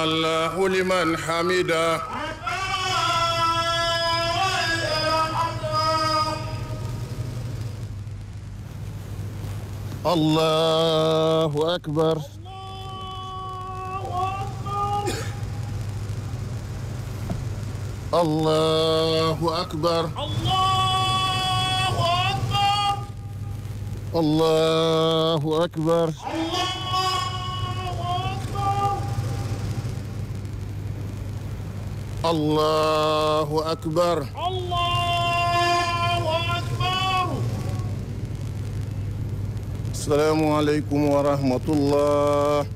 الله لمن حمده. الله أكبر. الله أكبر. الله أكبر. الله أكبر. السلام عليكم ورحمة الله.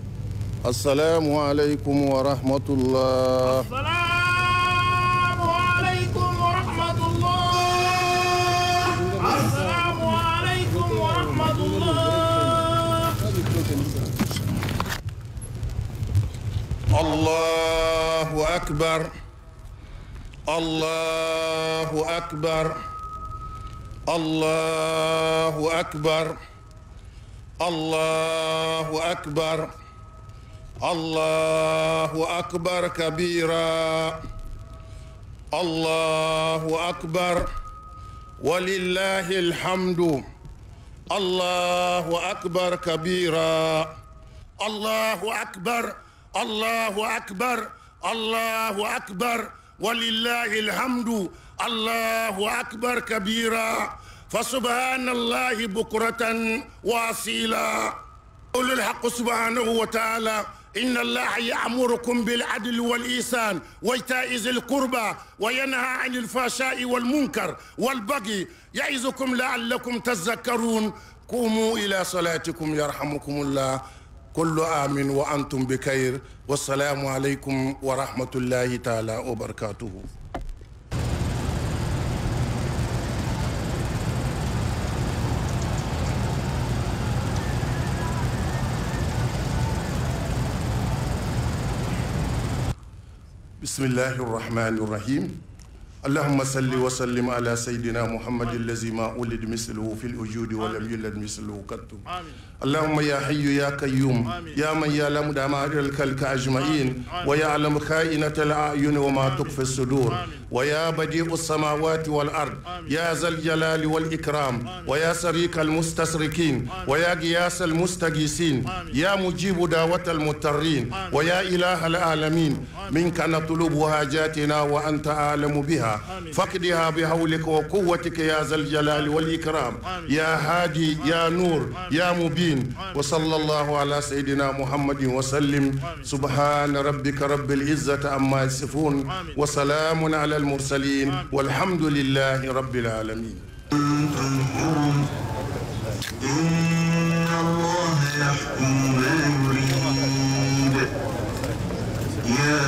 السلام عليكم ورحمة الله. السلام عليكم ورحمة الله. السلام عليكم ورحمة الله. الله أكبر. الله أكبر. الله أكبر. الله أكبر. الله أكبر كبيرا. الله أكبر ولله الحمد. الله أكبر كبيرا. الله أكبر. الله أكبر. الله أكبر ولله الحمد. الله أكبر كبيرا. فسبحان الله بكرة وأصيلا. قول الحق سبحانه وتعالى إن الله يأمركم بالعدل والإحسان وإيتاء ذي القربى وينهى عن الفحشاء والمنكر والبغي يعظكم لعلكم تذكرون. قوموا إلى صلاتكم يرحمكم الله. كل عام وأنتم بخير والسلام عليكم ورحمة الله تعالى وبركاته. بسم الله الرحمن الرحيم. اللهم صل وسلم على سيدنا محمد الذي ما ولد مثله في الوجود ولم يولد مثله قط. اللهم يا حي يا قيوم يا من يعلم دمائر الخلق أجمعين ويعلم خائنة الأعين وما تخفي الصدور ويا بديع السماوات والأرض يا ذا الجلال والإكرام ويا سريك المستسركين ويا غياث المستغيثين يا مجيب دعوة المضطرين ويا إله العالمين منك نطلب حاجاتنا وأنت أعلم بها فقدها بحولك وقوتك يا ذا الجلال والإكرام يا هادي يا نور يا مبين. وصلى الله على سيدنا محمد وسلم. سبحان ربك رب العزة عما يصفون وسلام على المرسلين والحمد لله رب العالمين. إن الله يحكم ما يريد. يا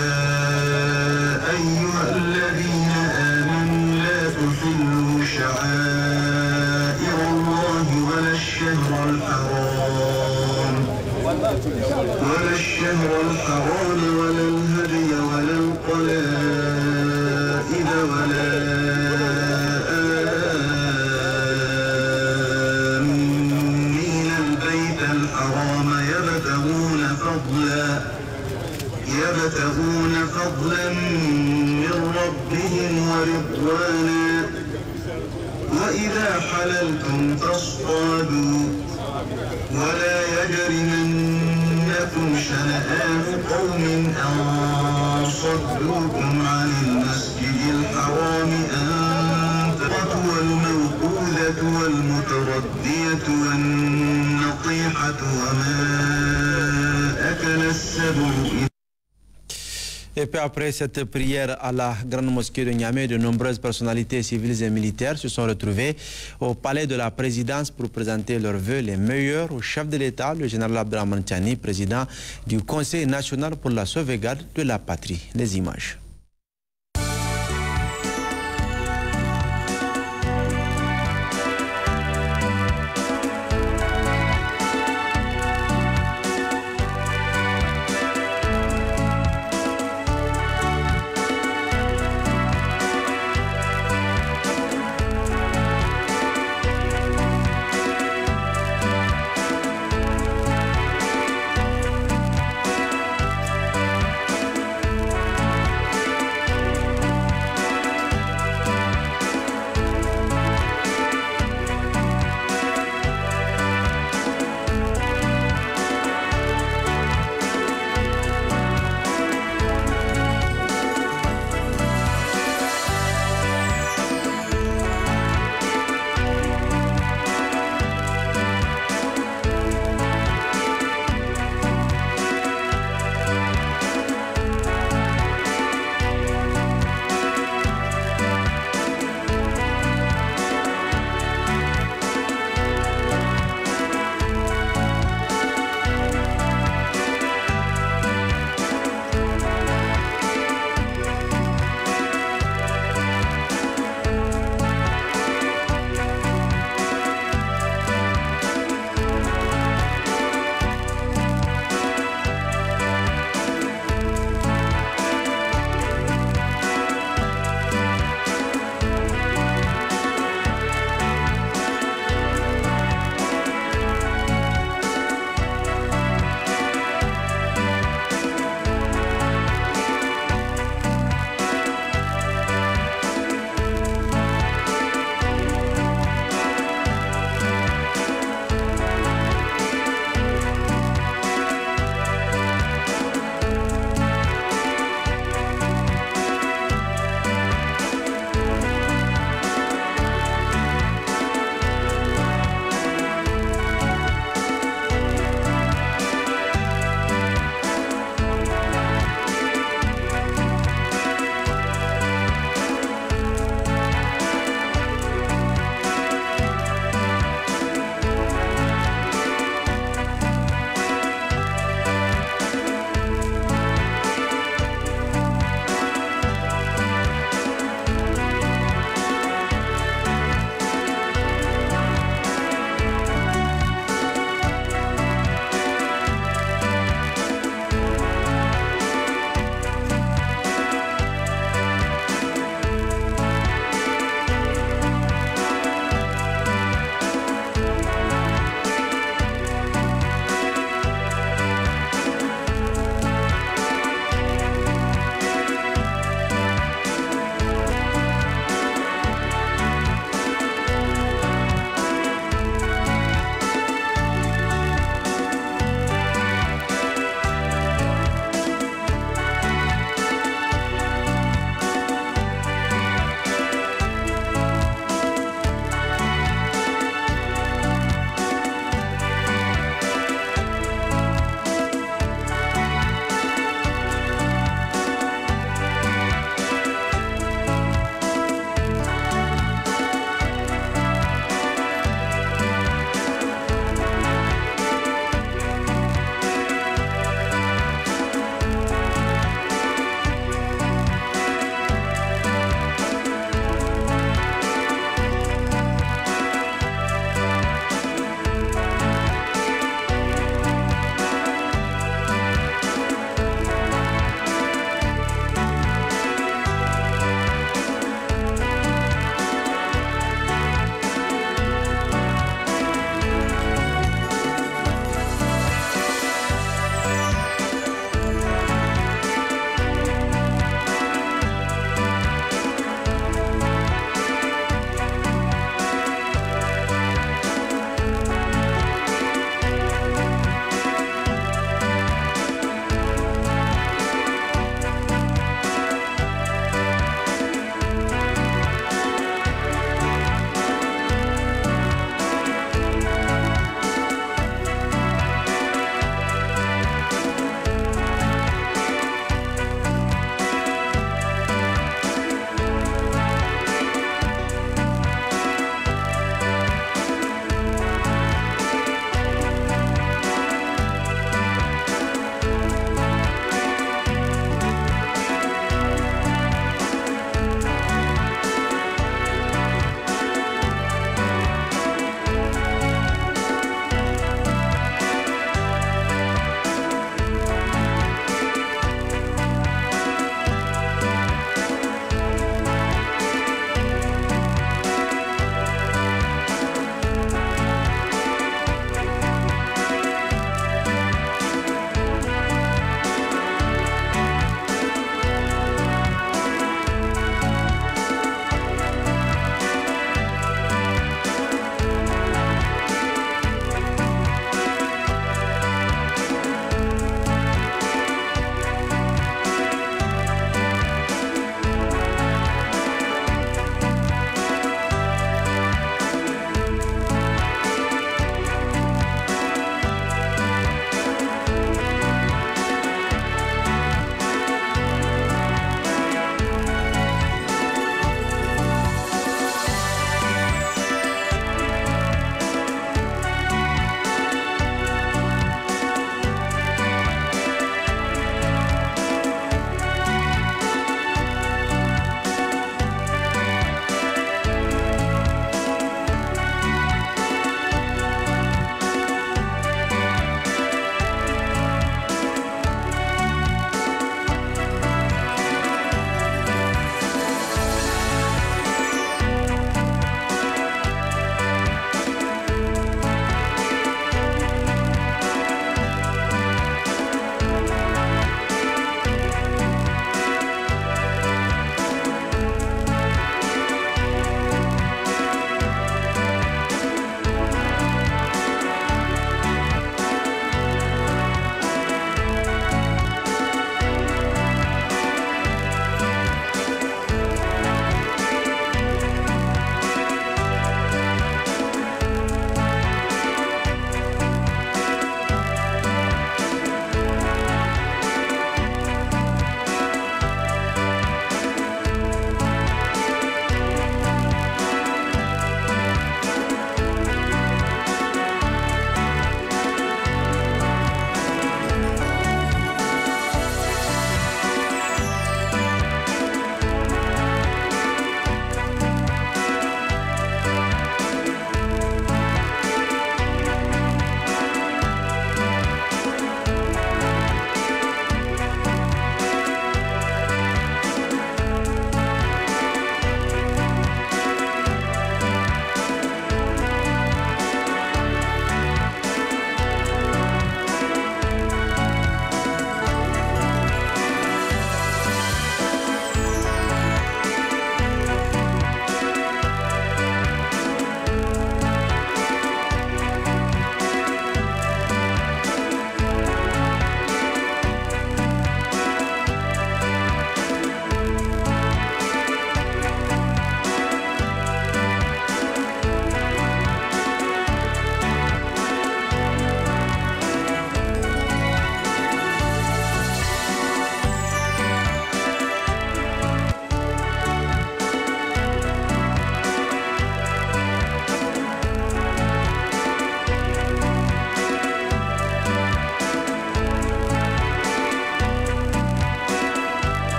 أيها الذين آمنوا لا تحلوا شعائر الله ولا الشهر الحرام ولا الهدي ولا القلائد ولا آمين البيت الحرام يبتغون فضلا من ربهم ورضوانا وإذا حللتم فاصطادوا ولا يجرمنكم شنآن قوم أن صدوكم عن المسجد الحرام أن تقتلوا والموقوذة والمتردية والنطيحة وما أكل السبع. Et puis après cette prière à la grande mosquée de Niamey, de nombreuses personnalités civiles et militaires se sont retrouvées au palais de la présidence pour présenter leurs vœux les meilleurs au chef de l'État, le général Abdrahmane Tiani, président du Conseil national pour la sauvegarde de la patrie. Les images.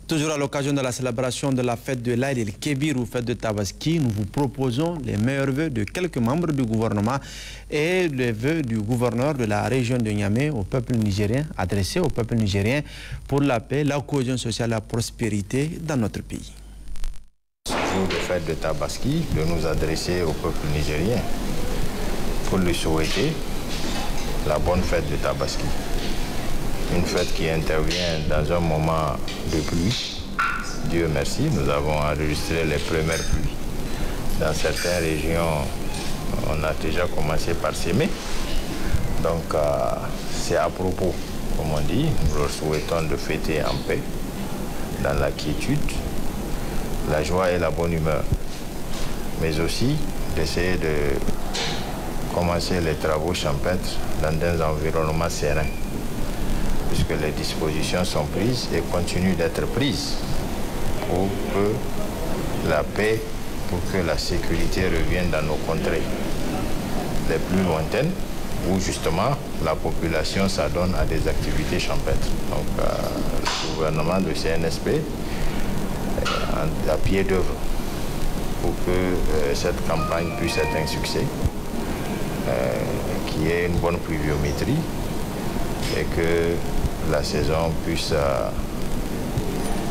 Toujours à l'occasion de la célébration de la fête de l'Aïd el-Kébir ou fête de Tabaski, nous vous proposons les meilleurs vœux de quelques membres du gouvernement et les vœux du gouverneur de la région de Niamey au peuple nigérien, adressés au peuple nigérien pour la paix, la cohésion sociale et la prospérité dans notre pays. Jour de fête de Tabaski, de nous adresser au peuple nigérien pour lui souhaiter la bonne fête de Tabaski. Une fête qui intervient dans un moment de pluie. Dieu merci, nous avons enregistré les premières pluies. Dans certaines régions, on a déjà commencé par s'aimer. Donc, c'est à propos, comme on dit, nous leur souhaitons de fêter en paix, dans la quiétude, la joie et la bonne humeur. Mais aussi d'essayer de commencer les travaux champêtres dans des environnements sereins, puisque les dispositions sont prises et continuent d'être prises pour que la paix, pour que la sécurité revienne dans nos contrées les plus lointaines, où justement la population s'adonne à des activités champêtres. Donc le gouvernement de CNSP est à pied d'œuvre pour que cette campagne puisse être un succès, qu'il y ait une bonne pluviométrie et que la saison puisse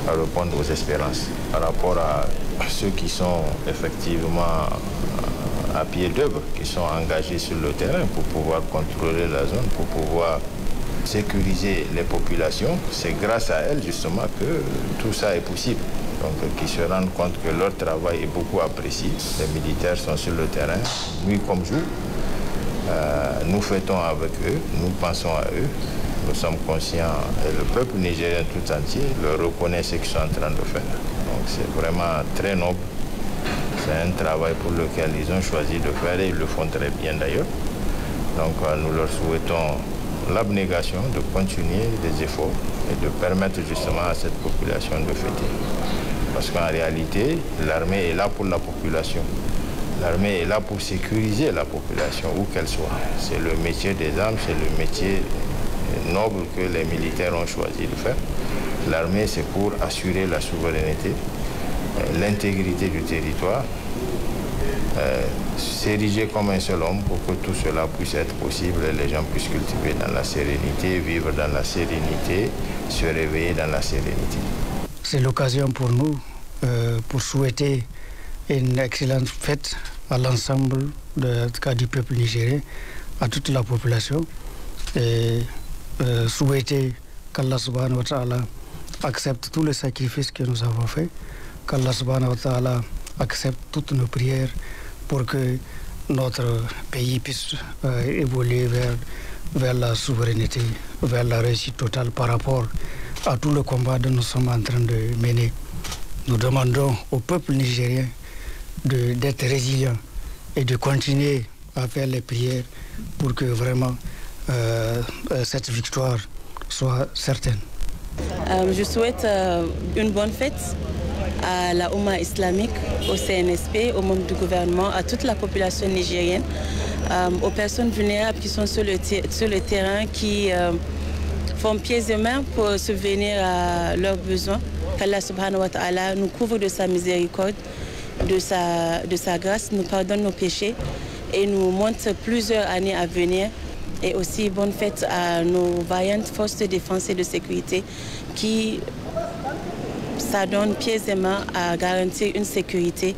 répondre aux espérances. Par rapport à ceux qui sont effectivement à pied d'œuvre, qui sont engagés sur le terrain pour pouvoir contrôler la zone, pour pouvoir sécuriser les populations, c'est grâce à elles justement que tout ça est possible. Donc qu'ils se rendent compte que leur travail est beaucoup apprécié. Les militaires sont sur le terrain, nuit comme jour. Nous fêtons avec eux, nous pensons à eux. Nous sommes conscients, et le peuple nigérien tout entier le reconnaît ce qu'ils sont en train de faire. Donc c'est vraiment très noble. C'est un travail pour lequel ils ont choisi de faire et ils le font très bien d'ailleurs. Donc nous leur souhaitons l'abnégation de continuer les efforts et de permettre justement à cette population de fêter. Parce qu'en réalité, l'armée est là pour la population. L'armée est là pour sécuriser la population, où qu'elle soit. C'est le métier des armes, c'est le métier noble que les militaires ont choisi de faire. L'armée, c'est pour assurer la souveraineté, l'intégrité du territoire, s'ériger comme un seul homme pour que tout cela puisse être possible et les gens puissent cultiver dans la sérénité, vivre dans la sérénité, se réveiller dans la sérénité. C'est l'occasion pour nous pour souhaiter une excellente fête à l'ensemble du peuple nigérien, à toute la population, et souhaiter qu'Allah subhanahu wa ta'ala accepte tous les sacrifices que nous avons faits, qu'Allah subhanahu wa ta'ala accepte toutes nos prières pour que notre pays puisse évoluer vers la souveraineté, vers la réussite totale par rapport à tout le combat que nous sommes en train de mener. Nous demandons au peuple nigérien d'être résilient et de continuer à faire les prières pour que vraiment cette victoire soit certaine. Je souhaite une bonne fête à la Oumma islamique, au CNSP, aux membres du gouvernement, à toute la population nigérienne, aux personnes vulnérables qui sont sur le terrain, qui font pieds et mains pour subvenir à leurs besoins. Qu'Allah subhanahu wa ta'ala nous couvre de sa miséricorde, de sa grâce, nous pardonne nos péchés et nous montre plusieurs années à venir. Et aussi bonne fête à nos vaillantes forces de défense et de sécurité qui s'adonnent pieds et mains à garantir une sécurité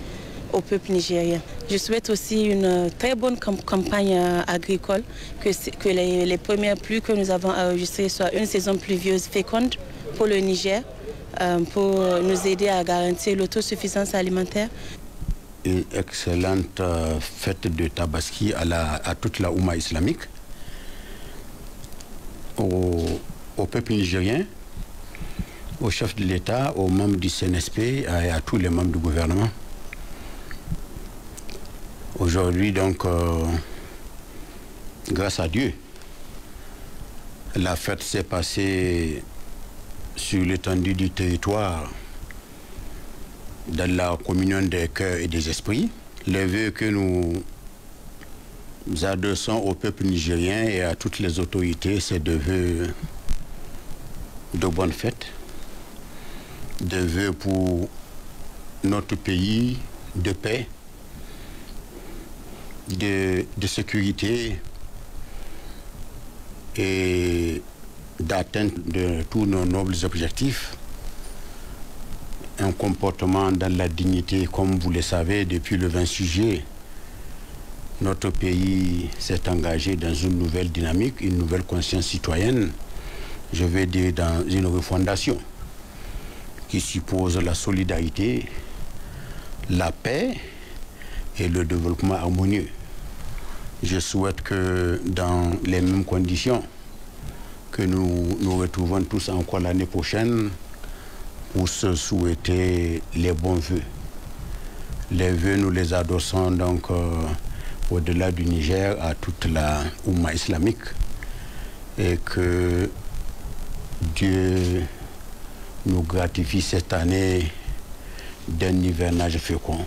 au peuple nigérien. Je souhaite aussi une très bonne campagne agricole, que les premières pluies que nous avons enregistrées soient une saison pluvieuse féconde pour le Niger, pour nous aider à garantir l'autosuffisance alimentaire. Une excellente fête de Tabaski à toute la Oumma islamique, au peuple nigérien, au chef de l'État, aux membres du CNSP et à tous les membres du gouvernement. Aujourd'hui, donc, grâce à Dieu, la fête s'est passée sur l'étendue du territoire, dans la communion des cœurs et des esprits. Les vœux que nous adressons au peuple nigérien et à toutes les autorités, c'est de vœux de bonne fête, des vœux pour notre pays de paix, de sécurité et d'atteinte de tous nos nobles objectifs. Un comportement dans la dignité, comme vous le savez, depuis le 26 juillet, notre pays s'est engagé dans une nouvelle dynamique, une nouvelle conscience citoyenne, je vais dire dans une refondation qui suppose la solidarité, la paix et le développement harmonieux. Je souhaite que dans les mêmes conditions que nous nous retrouvons tous encore l'année prochaine pour se souhaiter les bons vœux. Les vœux, nous les adossons donc au-delà du Niger à toute la Oumma islamique et que Dieu nous gratifie cette année d'un hivernage fécond.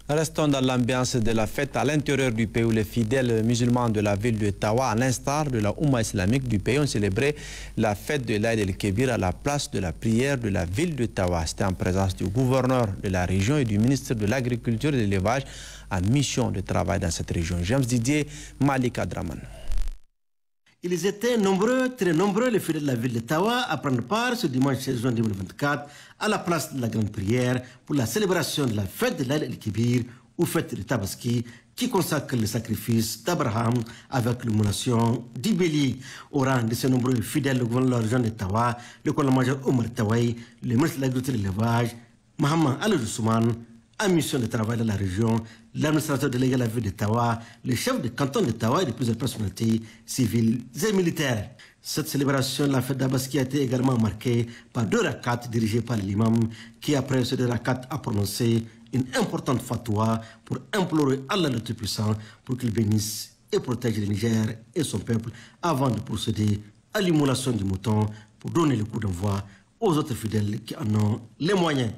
Restons dans l'ambiance de la fête à l'intérieur du pays où les fidèles musulmans de la ville de Tawa, à l'instar de la Oumma islamique du pays, ont célébré la fête de l'Aïd el-Kébir à la place de la prière de la ville de Tawa. C'était en présence du gouverneur de la région et du ministre de l'Agriculture et de l'Élevage en mission de travail dans cette région. James Didier, Malik Adraman. Ils étaient nombreux, très nombreux, les fidèles de la ville de Tawa à prendre part ce dimanche 16 juin 2024 à la place de la grande prière pour la célébration de la fête de l'Aïd el-Kébir ou fête de Tabaski qui consacre le sacrifice d'Abraham avec l'immolation du bélier. Au rang de ces nombreux fidèles, le gouverneur de la région de Tawa, le colonel-major Omar Tawaï, le ministre de l'Agriculture et de l'Élevage, Mohamed Al-Ousmane, en mission de travail dans la région, l'administrateur délégué à la ville de Tawa, le chef de canton de Tawa et de plusieurs personnalités civiles et militaires. Cette célébration de la fête d'Abaski a été également marquée par 2 rakats dirigés par l'imam qui, après ces 2 rakats, a prononcé une importante fatwa pour implorer Allah le Tout-Puissant pour qu'il bénisse et protège le Niger et son peuple avant de procéder à l'immolation du mouton pour donner le coup d'envoi aux autres fidèles qui en ont les moyens.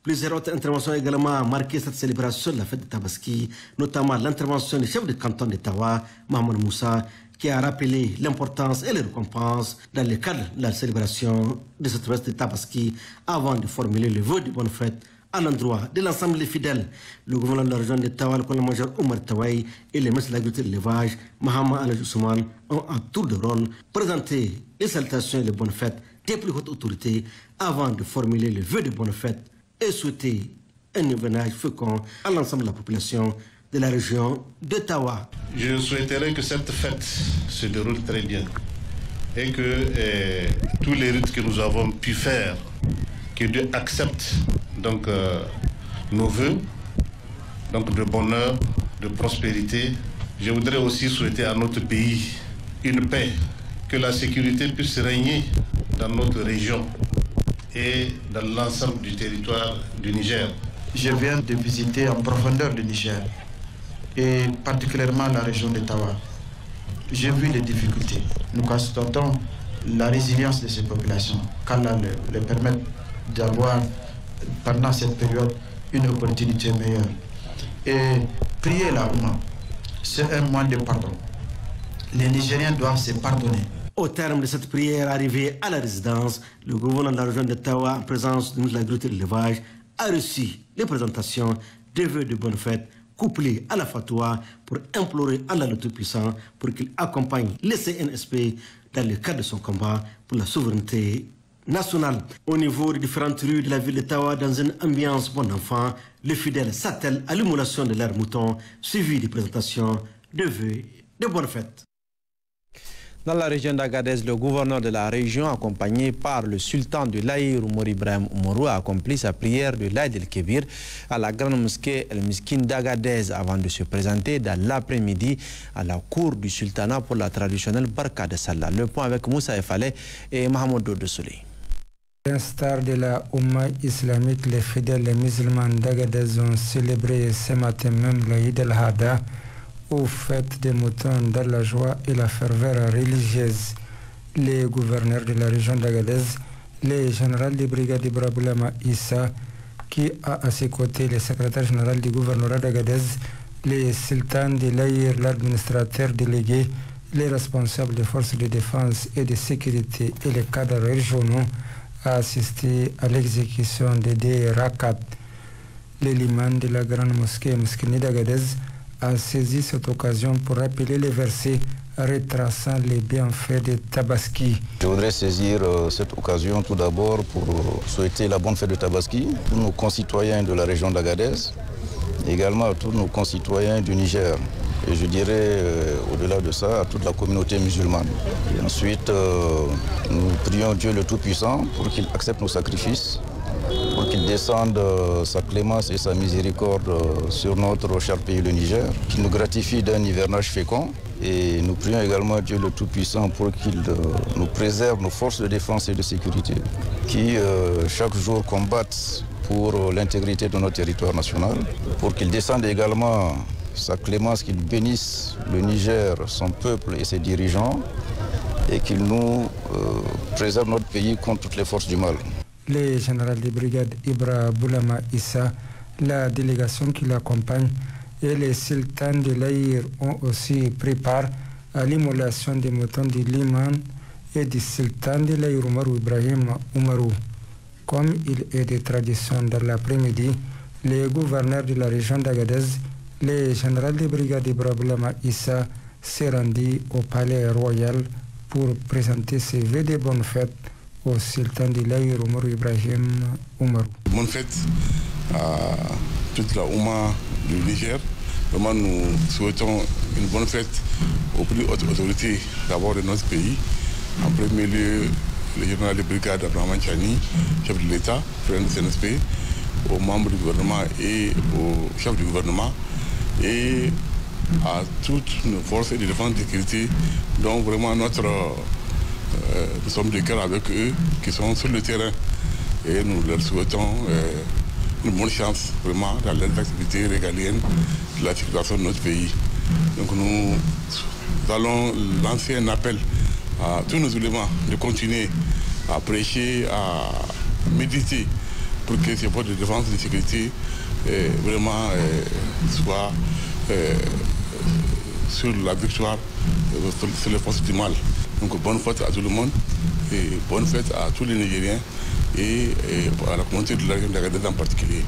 Plusieurs autres interventions ont également marqué cette célébration de la fête de Tabaski, notamment l'intervention du chef de canton de Tawa, Mohamed Moussa, qui a rappelé l'importance et les récompenses dans le cadre de la célébration de cette fête de Tabaski avant de formuler le vœu de bonne fête à l'endroit de l'ensemble des fidèles. Le gouverneur de la région de Tawa, le colonel-major Omar Tawaï et le ministre de l'Agriculture et de l'Élevage, Mohamed Al-Ousmane, ont à tour de rôle présenté les salutations et les bonnes fêtes des plus hautes autorités avant de formuler le vœu de bonne fête et souhaiter un hivernage fécond à l'ensemble de la population de la région de Tawa. Je souhaiterais que cette fête se déroule très bien et que tous les rites que nous avons pu faire, que Dieu accepte donc nos vœux donc de bonheur, de prospérité. Je voudrais aussi souhaiter à notre pays une paix, que la sécurité puisse régner dans notre région et dans l'ensemble du territoire du Niger. Je viens de visiter en profondeur le Niger et particulièrement la région de Tawa. J'ai vu les difficultés. Nous constatons la résilience de ces populations qu'Allah leur permette d'avoir pendant cette période une opportunité meilleure. Et prier la Oumma, c'est un moyen de pardon. Les Nigériens doivent se pardonner. Au terme de cette prière arrivée à la résidence, le gouverneur de la région de Tawa, en présence du ministre de l'Agriculture et de l'Élevage, a reçu les présentations des vœux de bonne fête couplés à la fatwa pour implorer Allah le Tout-Puissant pour qu'il accompagne les CNSP dans le cadre de son combat pour la souveraineté nationale. Au niveau des différentes rues de la ville de Tawa, dans une ambiance bon enfant, les fidèles s'attellent à l'immolation de leurs moutons, suivi des présentations de vœux de bonne fête. Dans la région d'Agadez, le gouverneur de la région, accompagné par le sultan de l'Aïr, Oumar Ibrahim Oumarou, a accompli sa prière de l'Aïd el-Kébir à la grande mosquée El-Miskin d'Agadez avant de se présenter dans l'après-midi à la cour du sultanat pour la traditionnelle Barka de Salah. Le point avec Moussa Efale et Mohamed Doudessouli. À l'instar de la Oumma islamique, les fidèles musulmans d'Agadez ont célébré ce matin même l'Aïd el-Hada, aux fêtes des moutons dans la joie et la ferveur religieuse. Les gouverneurs de la région d'Agadez, le général de brigade Ibrahima Issa, qui a à ses côtés le secrétaire général du gouvernorat d'Agadez, les sultans de l'Aïr, l'administrateur délégué, les responsables des forces de défense et de sécurité et les cadres régionaux a assisté à l'exécution de deux rakats. L'imam de la grande mosquée Mosquée d'Agadez a saisi cette occasion pour rappeler les versets retraçant les bienfaits de Tabaski. Je voudrais saisir cette occasion tout d'abord pour souhaiter la bonne fête de Tabaski à tous nos concitoyens de la région d'Agadez, également à tous nos concitoyens du Niger. Et je dirais, au-delà de ça, à toute la communauté musulmane. Et ensuite, nous prions Dieu le Tout-Puissant pour qu'il accepte nos sacrifices, pour qu'il descende sa clémence et sa miséricorde sur notre cher pays, le Niger, qu'il nous gratifie d'un hivernage fécond. Et nous prions également Dieu le Tout-Puissant pour qu'il nous préserve nos forces de défense et de sécurité, qui chaque jour combattent pour l'intégrité de notre territoire national, pour qu'il descende également sa clémence, qu'il bénisse le Niger, son peuple et ses dirigeants, et qu'il nous préserve notre pays contre toutes les forces du mal. Le général de brigade Ibra Boulama Issa, la délégation qui l'accompagne et les sultans de l'Aïr ont aussi pris part à l'immolation des moutons de l'imam et du sultan de l'Aïr Oumarou Ibrahim Oumarou. Comme il est de tradition dans l'après-midi, le gouverneur de la région d'Agadez, le général de brigade Ibra Boulama Issa, s'est rendu au palais royal pour présenter ses vœux de bonne fête au sultan de l'Aïr Oumarou Ibrahim Oumarou. Bonne fête à toute la Oumma du Niger. Vraiment, nous souhaitons une bonne fête aux plus hautes autorités d'abord de notre pays. En premier lieu, le général de brigade Abraham Chani, chef de l'État, président du CNSP, aux membres du gouvernement et au chef du gouvernement, et à toutes nos forces de défense et de sécurité, dont vraiment nous sommes de cœur avec eux, qui sont sur le terrain. Et nous leur souhaitons une bonne chance vraiment dans les activités régaliennes de la circulation de notre pays. Donc nous allons lancer un appel à tous nos éléments de continuer à prêcher, à méditer pour que ces forces de défense et de sécurité vraiment soient sur la victoire sur les forces du mal. Donc bonne fête à tout le monde et bonne fête à tous les Nigériens et à la communauté de la région d'Agadez en particulier.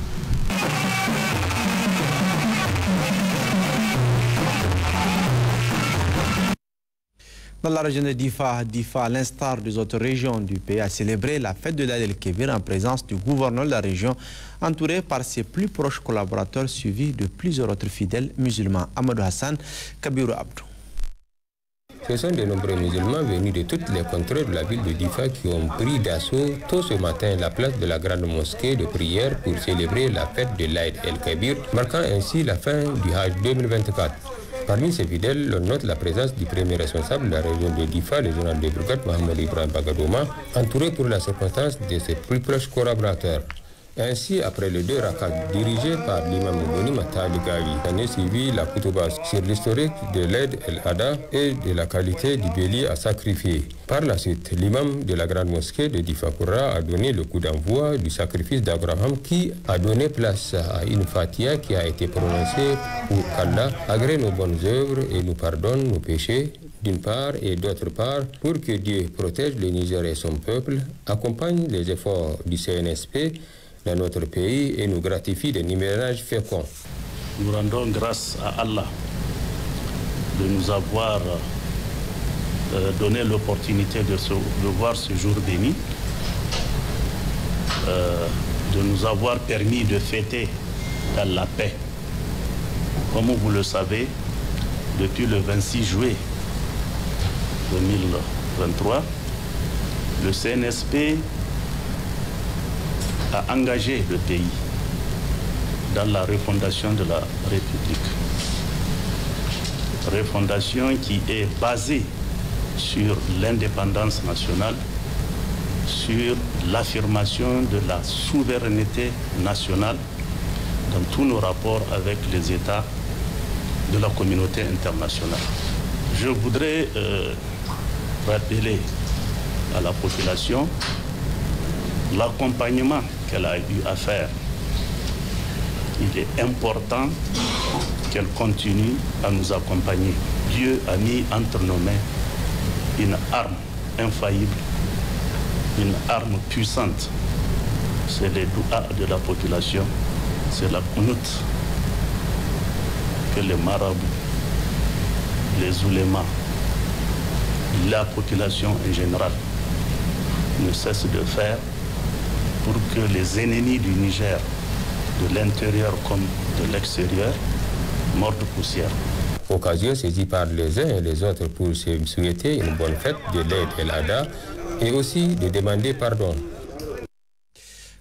Dans la région de Difa, à l'instar des autres régions du pays, a célébré la fête de l'Aïd el-Kébir en présence du gouverneur de la région, entouré par ses plus proches collaborateurs, suivis de plusieurs autres fidèles musulmans. Amadou Hassan, Kabirou Abdou. Ce sont de nombreux musulmans venus de toutes les contrées de la ville de Difa qui ont pris d'assaut tôt ce matin la place de la grande mosquée de prière pour célébrer la fête de l'Aïd el-Kébir, marquant ainsi la fin du Hajj 2024. Parmi ces fidèles, on note la présence du premier responsable de la région de Difa, le général de brigade Mohamed Ibrahim Bagadouma, entouré pour la circonstance de ses plus proches collaborateurs. Ainsi, après les deux rakats dirigés par l'imam Mouni Matali Gali, on a suivi la Koutouba sur l'historique de l'Aïd el-Adha et de la qualité du bélier à sacrifier. Par la suite, l'imam de la grande mosquée de Difakoura a donné le coup d'envoi du sacrifice d'Abraham qui a donné place à une fatia qui a été prononcée pour qu'Allah agrée nos bonnes œuvres et nous pardonne nos péchés, d'une part, et d'autre part, pour que Dieu protège le Niger et son peuple, accompagne les efforts du CNSP dans notre pays et nous gratifie des numérages féconds. Nous rendons grâce à Allah de nous avoir donné l'opportunité de voir ce jour béni, de nous avoir permis de fêter dans la paix. Comme vous le savez, depuis le 26 juillet 2023, le CNSP a engagé le pays dans la refondation de la République. Refondation qui est basée sur l'indépendance nationale, sur l'affirmation de la souveraineté nationale dans tous nos rapports avec les États de la communauté internationale. Je voudrais rappeler à la population l'accompagnement qu'elle a eu à faire. Il est important qu'elle continue à nous accompagner. Dieu a mis entre nos mains une arme infaillible une arme puissante. C'est les douas de la population, c'est la qunut que les marabouts, les oulémas, la population en général ne cesse de faire pour que les ennemis du Niger, de l'intérieur comme de l'extérieur, mordent poussière. Occasion saisie par les uns et les autres pour se souhaiter une bonne fête de l'Aïd el-Adha et aussi de demander pardon.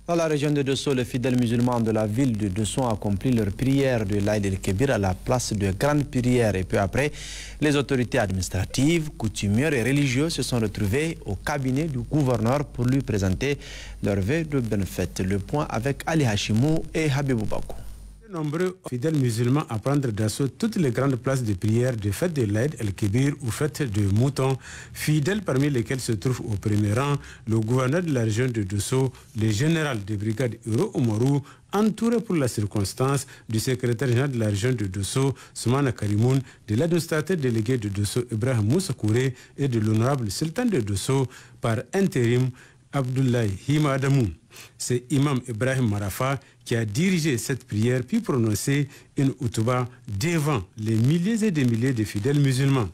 Dans la région de Dosso, les fidèles musulmans de la ville de Dosso ont accompli leur prière de l'Aïd el-Kébir à la place de grande prière. Et peu après, les autorités administratives, coutumières et religieuses se sont retrouvées au cabinet du gouverneur pour lui présenter leur vœu de bonne fête. Le point avec Ali Hashimou et Habibou Bakou. Nombreux fidèles musulmans à prendre d'assaut toutes les grandes places de prière de fête de l'Aïd el-Kébir ou fête de Mouton, fidèles parmi lesquels se trouve au premier rang le gouverneur de la région de Dosso, le général de brigade Hiro Oumarou, entouré pour la circonstance du secrétaire général de la région de Dosso, Soumana Karimoun, de l'administrateur délégué de Dosso, Ibrahim Moussa Kouré, et de l'honorable sultan de Dosso par intérim, Abdoulaye Hima Adamou. C'est Imam Ibrahim Marafa qui a dirigé cette prière puis prononcé une outouba devant les milliers et des milliers de fidèles musulmans.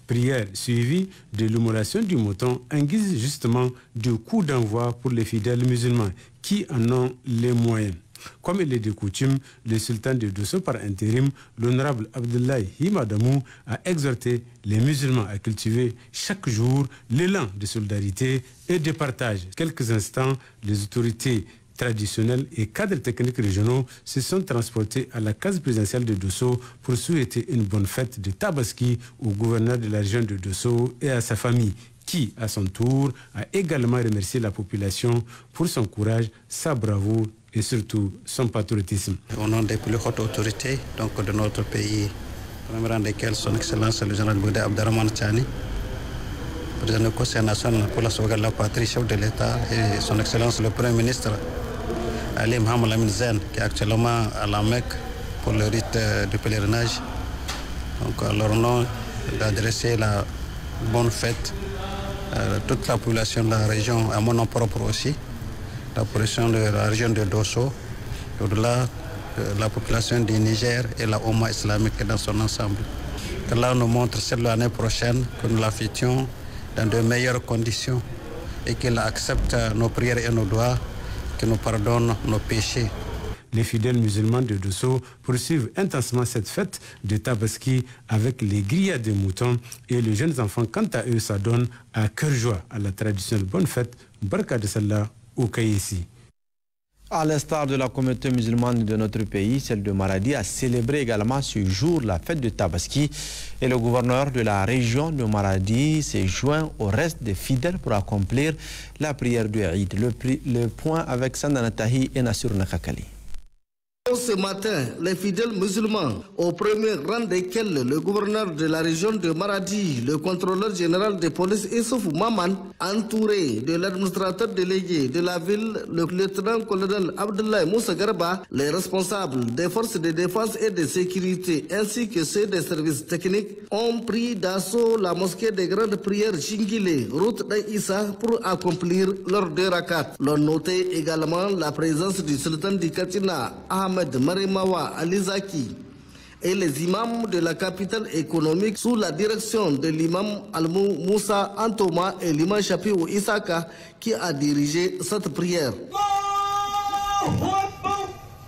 Prière suivie de l'immolation du mouton en guise justement de coup d'envoi pour les fidèles musulmans qui en ont les moyens. Comme il est de coutume, le sultan de Dosso par intérim, l'honorable Abdoulaye Himadamou, a exhorté les musulmans à cultiver chaque jour l'élan de solidarité et de partage. Quelques instants, les autorités traditionnels et cadres techniques régionaux se sont transportés à la case présidentielle de Dosso pour souhaiter une bonne fête de Tabaski au gouverneur de la région de Dosso et à sa famille, qui, à son tour, a également remercié la population pour son courage, sa bravoure et surtout son patriotisme. Au nom des plus hautes autorités donc de notre pays, premier rang desquels son Excellence le général Boudé Abderrahmane Tchani, président du Conseil national pour la sauvegarde de la patrie, chef de l'État, et son Excellence le Premier ministre Ali Mohamed Lamine Zen, qui est actuellement à la Mecque pour le rite du pèlerinage. Donc à leur nom, d'adresser la bonne fête à toute la population de la région, à mon nom propre aussi, la population de la région de Dosso, au-delà de la population du Niger et la Oumma islamique dans son ensemble. Que là nous montre c'est l'année prochaine que nous la fêtions dans de meilleures conditions et qu'il accepte nos prières et nos doigts, qu'il nous pardonne nos péchés. Les fidèles musulmans de Dosso poursuivent intensément cette fête de Tabaski avec les grillades de moutons et les jeunes enfants, quant à eux, s'adonnent à cœur joie à la traditionnelle bonne fête Barka de Salah au Kaïssi. À l'instar de la communauté musulmane de notre pays, celle de Maradi a célébré également ce jour la fête de Tabaski et le gouverneur de la région de Maradi s'est joint au reste des fidèles pour accomplir la prière du Eid. Le point avec Sandana Tahi et Nassur Nakakali. Ce matin, les fidèles musulmans, au premier rang desquels le gouverneur de la région de Maradi, le contrôleur général de police Issouf Maman, entouré de l'administrateur délégué de la ville, le lieutenant-colonel Abdoulaye Moussa Garba, les responsables des forces de défense et de sécurité ainsi que ceux des services techniques, ont pris d'assaut la mosquée des grandes prières Jingile, route d'Issa, pour accomplir leurs 2 rakats. L'on notait également la présence du sultan du Katina, Ahmed Marimawa Alizaki, et les imams de la capitale économique sous la direction de l'imam Almou Moussa Antoma et l'imam Shafiou Isaka qui a dirigé cette prière.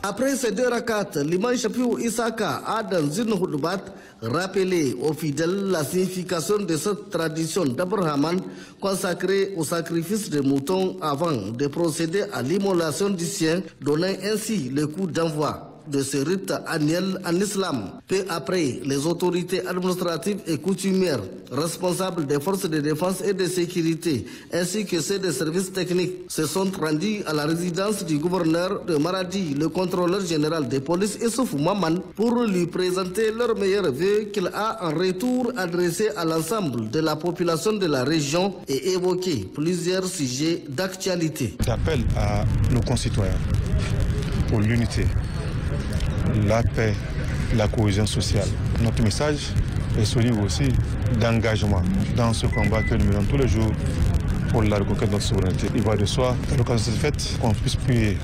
Après ces 2 rakats, l'imam Shafiou Isaka a dans une khutbat rappelé aux fidèles la signification de cette tradition d'Abraham consacrée au sacrifice de moutons avant de procéder à l'immolation du sien, donnant ainsi le coup d'envoi de ce rite annuel en islam. Peu après, les autorités administratives et coutumières responsables des forces de défense et de sécurité ainsi que ceux des services techniques se sont rendus à la résidence du gouverneur de Maradi, le contrôleur général de police Issouf Maman, pour lui présenter leurs meilleurs vœux qu'il a en retour adressés à l'ensemble de la population de la région et évoqué plusieurs sujets d'actualité. J'appelle à nos concitoyens pour l'unité, la paix, la cohésion sociale. Notre message est celui aussi d'engagement dans ce combat que nous menons tous les jours pour la reconquête de notre souveraineté. Il va de soi, à l'occasion de cette fête, qu'on puisse prier,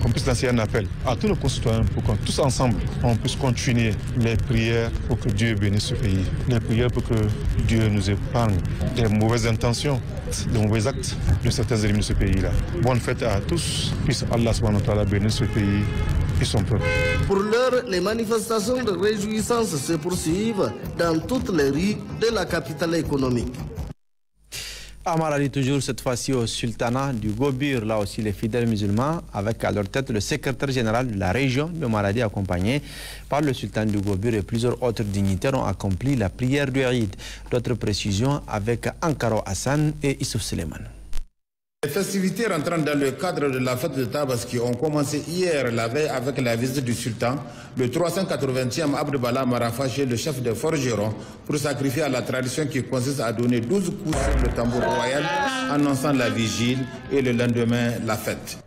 qu'on puisse lancer un appel à tous nos concitoyens pour qu'on tous ensemble, on puisse continuer les prières pour que Dieu bénisse ce pays. Les prières pour que Dieu nous épargne des mauvaises intentions, des mauvais actes de certains ennemis de ce pays-là. Bonne fête à tous. Puisse Allah subhanahu wa ta'ala bénir ce pays et son peuple. Pour l'heure, les manifestations de réjouissance se poursuivent dans toutes les rues de la capitale économique. À Maradi, toujours cette fois-ci au sultanat du Gobir, là aussi les fidèles musulmans, avec à leur tête le secrétaire général de la région de Maradi, accompagné par le sultan du Gobir et plusieurs autres dignitaires, ont accompli la prière du Eid. D'autres précisions avec Ankaro Hassan et Issouf Suleiman. Les festivités rentrant dans le cadre de la fête de Tabaski ont commencé hier la veille avec la visite du sultan, le 380e Abd Bala Marafa chez le chef des forgerons pour sacrifier à la tradition qui consiste à donner 12 coups sur le tambour royal annonçant la vigile et le lendemain la fête.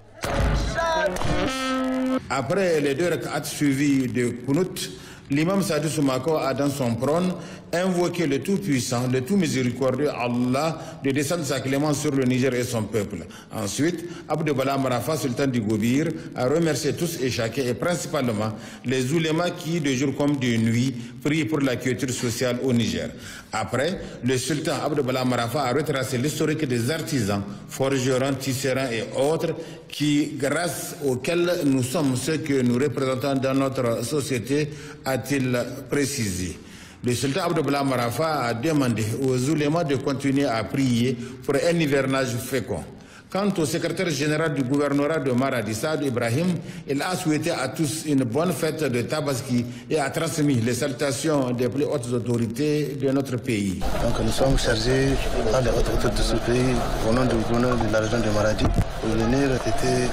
Après les 2 rak'at suivis de Kunut, l'imam Sadi Soumako a dans son prône invoqué le Tout-Puissant, le Tout-Miséricordieux Allah de descendre sa clémence sur le Niger et son peuple. Ensuite, Abd Bala Marafa, sultan du Gobir, a remercié tous et chacun et principalement les oulémas qui, de jour comme de nuit, prient pour la culture sociale au Niger. Après, le sultan Abd Bala Marafa a retracé l'historique des artisans, forgerons, tisserands et autres qui, grâce auxquels nous sommes ceux que nous représentons dans notre société, a-t-il précisé. Le sultan Abd Bala Marafa a demandé aux oulémas de continuer à prier pour un hivernage fécond. Quant au secrétaire général du gouvernorat de Maradi, Saad Ibrahim, il a souhaité à tous une bonne fête de Tabaski et a transmis les salutations des plus hautes autorités de notre pays. Donc nous sommes chargés par les hautes autorités de ce pays, au nom du gouverneur de la région de Maradi, pour venir fêter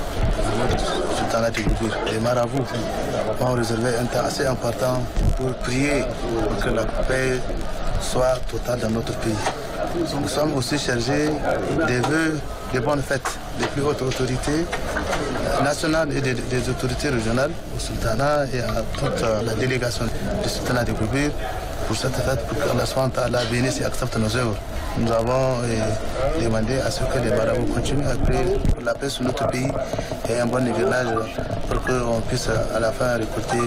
le sultanat du Gobir. Les marabouts ont réservé un temps assez important pour prier pour que la paix soit totale dans notre pays. Nous sommes aussi chargés des vœux de bonnes fêtes des plus hautes autorités nationales et des autorités régionales au sultanat et à toute la délégation du sultanat de Gobir pour cette fête, pour que Allah bénisse et accepte nos œuvres. Nous avons demandé à ce que les marabouts continuent à prier pour la paix sur notre pays et un bon hivernage pour qu'on puisse à la fin récolter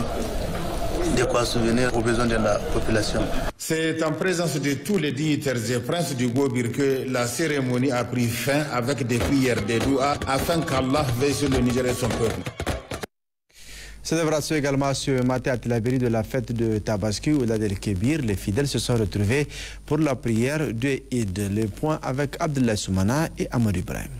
de quoi souvenir aux besoins de la population. C'est en présence de tous les dignitaires et princes du Gobir que la cérémonie a pris fin avec des prières, des douas, afin qu'Allah veille sur le Niger et son peuple. Célébration également ce matin à Tilaberi de la fête de Tabaski ou l'Ad el-Kébir. Les fidèles se sont retrouvés pour la prière de Eid. Le point avec Abdullah Soumana et Amadou Ibrahim.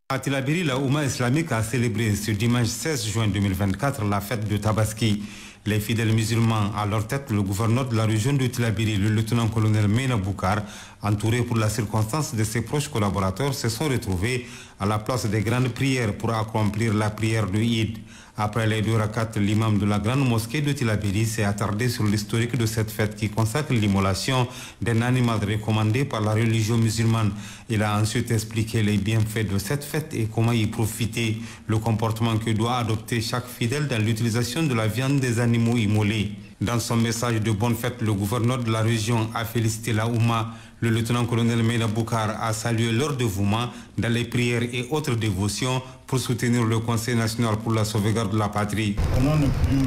À Tilaberi, la Oumma islamique a célébré ce dimanche 16 juin 2024 la fête de Tabaski. Les fidèles musulmans, à leur tête le gouverneur de la région de Tilaberi, le lieutenant-colonel Mena Boukar, entouré pour la circonstance de ses proches collaborateurs, se sont retrouvés à la place des grandes prières pour accomplir la prière de Eid. Après les 2 rakats, l'imam de la grande mosquée de Tilaberi s'est attardé sur l'historique de cette fête qui consacre l'immolation d'un animal recommandé par la religion musulmane. Il a ensuite expliqué les bienfaits de cette fête et comment y profiter, le comportement que doit adopter chaque fidèle dans l'utilisation de la viande des animaux immolés. Dans son message de bonne fête, le gouverneur de la région a félicité la Oumma. Le lieutenant-colonel Mena Boukar a salué leur dévouement dans les prières et autres dévotions pour soutenir le Conseil national pour la sauvegarde de la patrie. Au nom des plus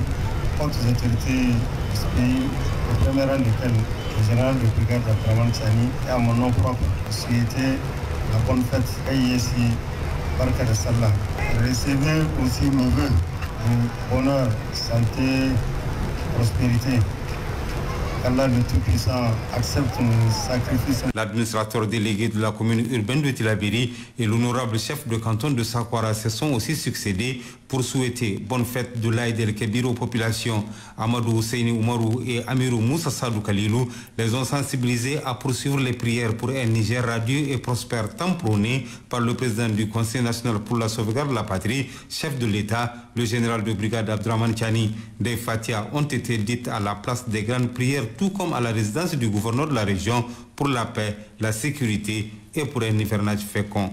hautes autorités de ce pays, au premier rang duquel le général de brigade Abdraman Chani et à mon nom propre, souhaiter la bonne fête Kayesi Barka de Salah. Recevez aussi mes vœux de bonheur, santé, prospérité. qu'Allah le Tout-Puissant accepte nos sacrifices. L'administrateur délégué de la commune urbaine de Tilaberi et l'honorable chef de canton de Sakwara se sont aussi succédés pour souhaiter bonne fête de l'Aïd el-Kébir aux populations. Amadou Husseini Oumarou et Amirou Moussa Sadou Kalilou les ont sensibilisés à poursuivre les prières pour un Niger radieux et prospère, tant prôné par le président du Conseil national pour la sauvegarde de la patrie, chef de l'État, le général de brigade Abdraman Chani. Des Fatiha ont été dites à la place des grandes prières, tout comme à la résidence du gouverneur de la région, pour la paix, la sécurité et pour un hivernage fécond.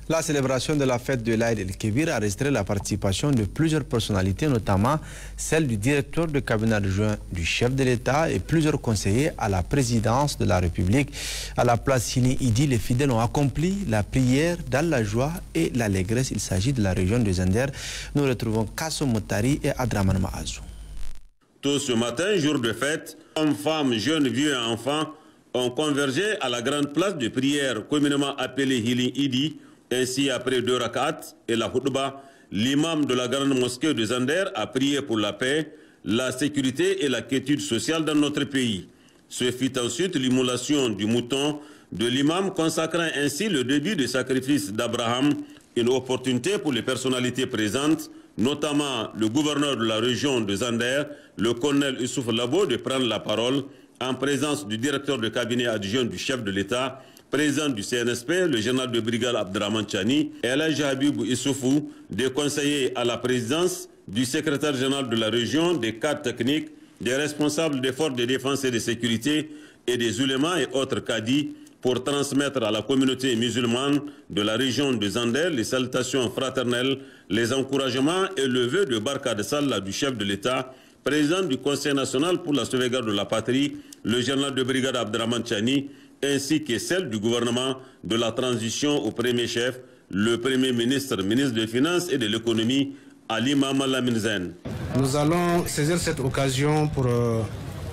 La célébration de la fête de l'Aïd el-Kébir a registré la participation de plusieurs personnalités, notamment celle du directeur de cabinet adjoint du chef de l'État et plusieurs conseillers à la présidence de la République. À la place Hili Idi, les fidèles ont accompli la prière dans la joie et l'allégresse. Il s'agit de la région de Zender. Nous retrouvons Kasso Moutari et Adraman Maazou. Tôt ce matin, jour de fête, hommes, femmes, jeunes, vieux et enfants ont convergé à la grande place de prière communément appelée Hili Idi. Ainsi, après 2 rak'at et la khutba, l'imam de la grande mosquée de Zander a prié pour la paix, la sécurité et la quiétude sociale dans notre pays. Ce fut ensuite l'immolation du mouton de l'imam, consacrant ainsi le début du sacrifice d'Abraham, une opportunité pour les personnalités présentes, notamment le gouverneur de la région de Zander, le colonel Youssouf Labo, de prendre la parole en présence du directeur de cabinet adjoint du chef de l'État, président du CNSP, le général de brigade Abdraman Chani, et Elhadji Habibou Issoufou, des conseillers à la présidence, du secrétaire général de la région, des cadres techniques, des responsables des forces de défense et de sécurité et des ulémas et autres cadis pour transmettre à la communauté musulmane de la région de Zander les salutations fraternelles, les encouragements et le vœu de Barka de Sallah du chef de l'État, président du Conseil national pour la sauvegarde de la patrie, le général de brigade Abdraman Chani, ainsi que celle du gouvernement de la transition au premier chef, le premier ministre, ministre des Finances et de l'économie, Ali Mahaman Lamine Zen. Nous allons saisir cette occasion pour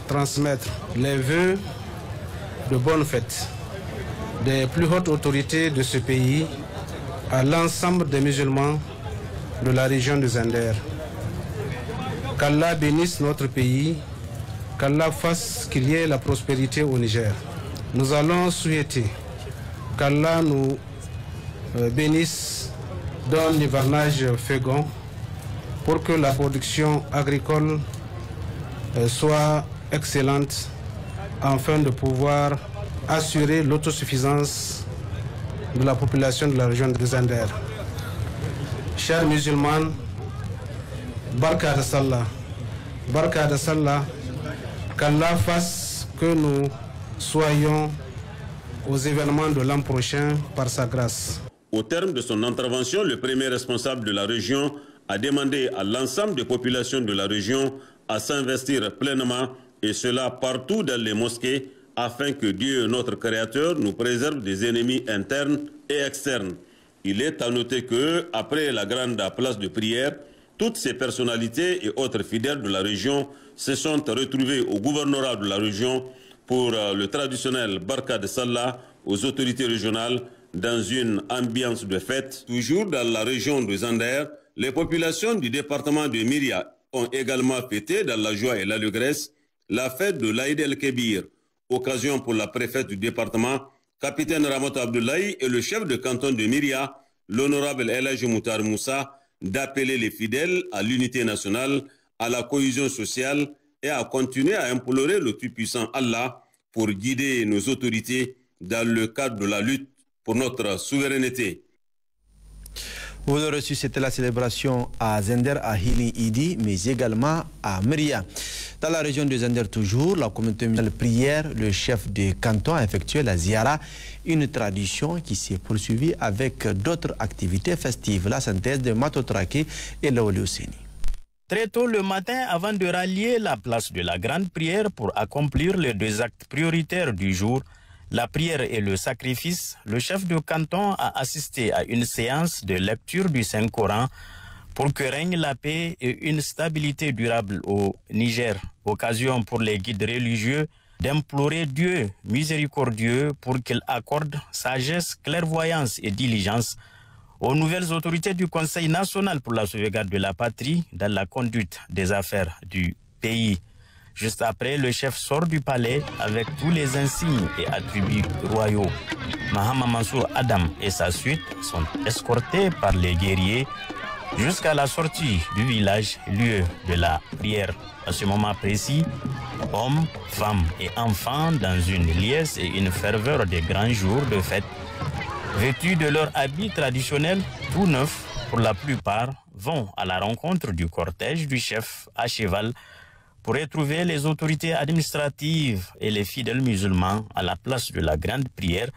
transmettre les vœux de bonne fête des plus hautes autorités de ce pays à l'ensemble des musulmans de la région de Zander. Qu'Allah bénisse notre pays, qu'Allah fasse qu'il y ait la prospérité au Niger. Nous allons souhaiter qu'Allah nous bénisse dans l'hivernage fécond pour que la production agricole soit excellente afin de pouvoir assurer l'autosuffisance de la population de la région de Zander. Chers musulmans, Barka de Sallah, qu'Allah fasse que nous soyons aux événements de l'an prochain par sa grâce. Au terme de son intervention, le premier responsable de la région a demandé à l'ensemble des populations de la région à s'investir pleinement, et cela partout dans les mosquées, afin que Dieu, notre Créateur, nous préserve des ennemis internes et externes. Il est à noter que, après la grande place de prière, toutes ces personnalités et autres fidèles de la région se sont retrouvés au gouvernorat de la région pour le traditionnel Barka de Sallah aux autorités régionales dans une ambiance de fête. Toujours dans la région de Zander, les populations du département de Myria ont également fêté dans la joie et l'allégresse la fête de l'Aïd el-Kébir, occasion pour la préfète du département, capitaine Ramot Abdoulaye, et le chef de canton de Myria, l'honorable Elhadji Moutar Moussa, d'appeler les fidèles à l'unité nationale, à la cohésion sociale et à continuer à implorer le Tout-Puissant Allah pour guider nos autorités dans le cadre de la lutte pour notre souveraineté. Vous l'aurez reçu, c'était la célébration à Zender, à Hili Idi, mais également à Myria. Dans la région de Zender toujours, la communauté musulmane prière, le chef de canton a effectué la ziara, une tradition qui s'est poursuivie avec d'autres activités festives. La synthèse de Matotrake et Laoli Osseni. Très tôt le matin, avant de rallier la place de la grande prière pour accomplir les 2 actes prioritaires du jour, la prière et le sacrifice, le chef de canton a assisté à une séance de lecture du Saint-Coran pour que règne la paix et une stabilité durable au Niger. Occasion pour les guides religieux d'implorer Dieu miséricordieux pour qu'il accorde sagesse, clairvoyance et diligence aux nouvelles autorités du Conseil national pour la sauvegarde de la patrie dans la conduite des affaires du pays. Juste après, le chef sort du palais avec tous les insignes et attributs royaux. Mahama Mansour Adam et sa suite sont escortés par les guerriers jusqu'à la sortie du village, lieu de la prière. À ce moment précis, hommes, femmes et enfants, dans une liesse et une ferveur des grands jours de fête, vêtus de leurs habits traditionnels, tout neufs pour la plupart, vont à la rencontre du cortège du chef à cheval pour retrouver les autorités administratives et les fidèles musulmans à la place de la grande prière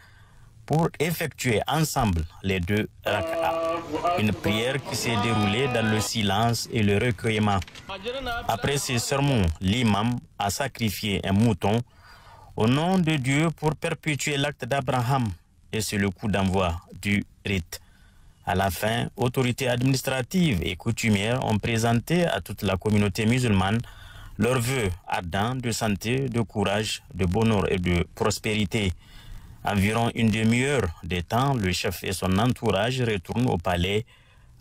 pour effectuer ensemble les 2 rak'a. Une prière qui s'est déroulée dans le silence et le recueillement. Après ces sermons, l'imam a sacrifié un mouton au nom de Dieu pour perpétuer l'acte d'Abraham, et c'est le coup d'envoi du rite. À la fin, autorités administratives et coutumières ont présenté à toute la communauté musulmane leurs vœux ardents de santé, de courage, de bonheur et de prospérité. Environ une demi-heure de temps, le chef et son entourage retournent au palais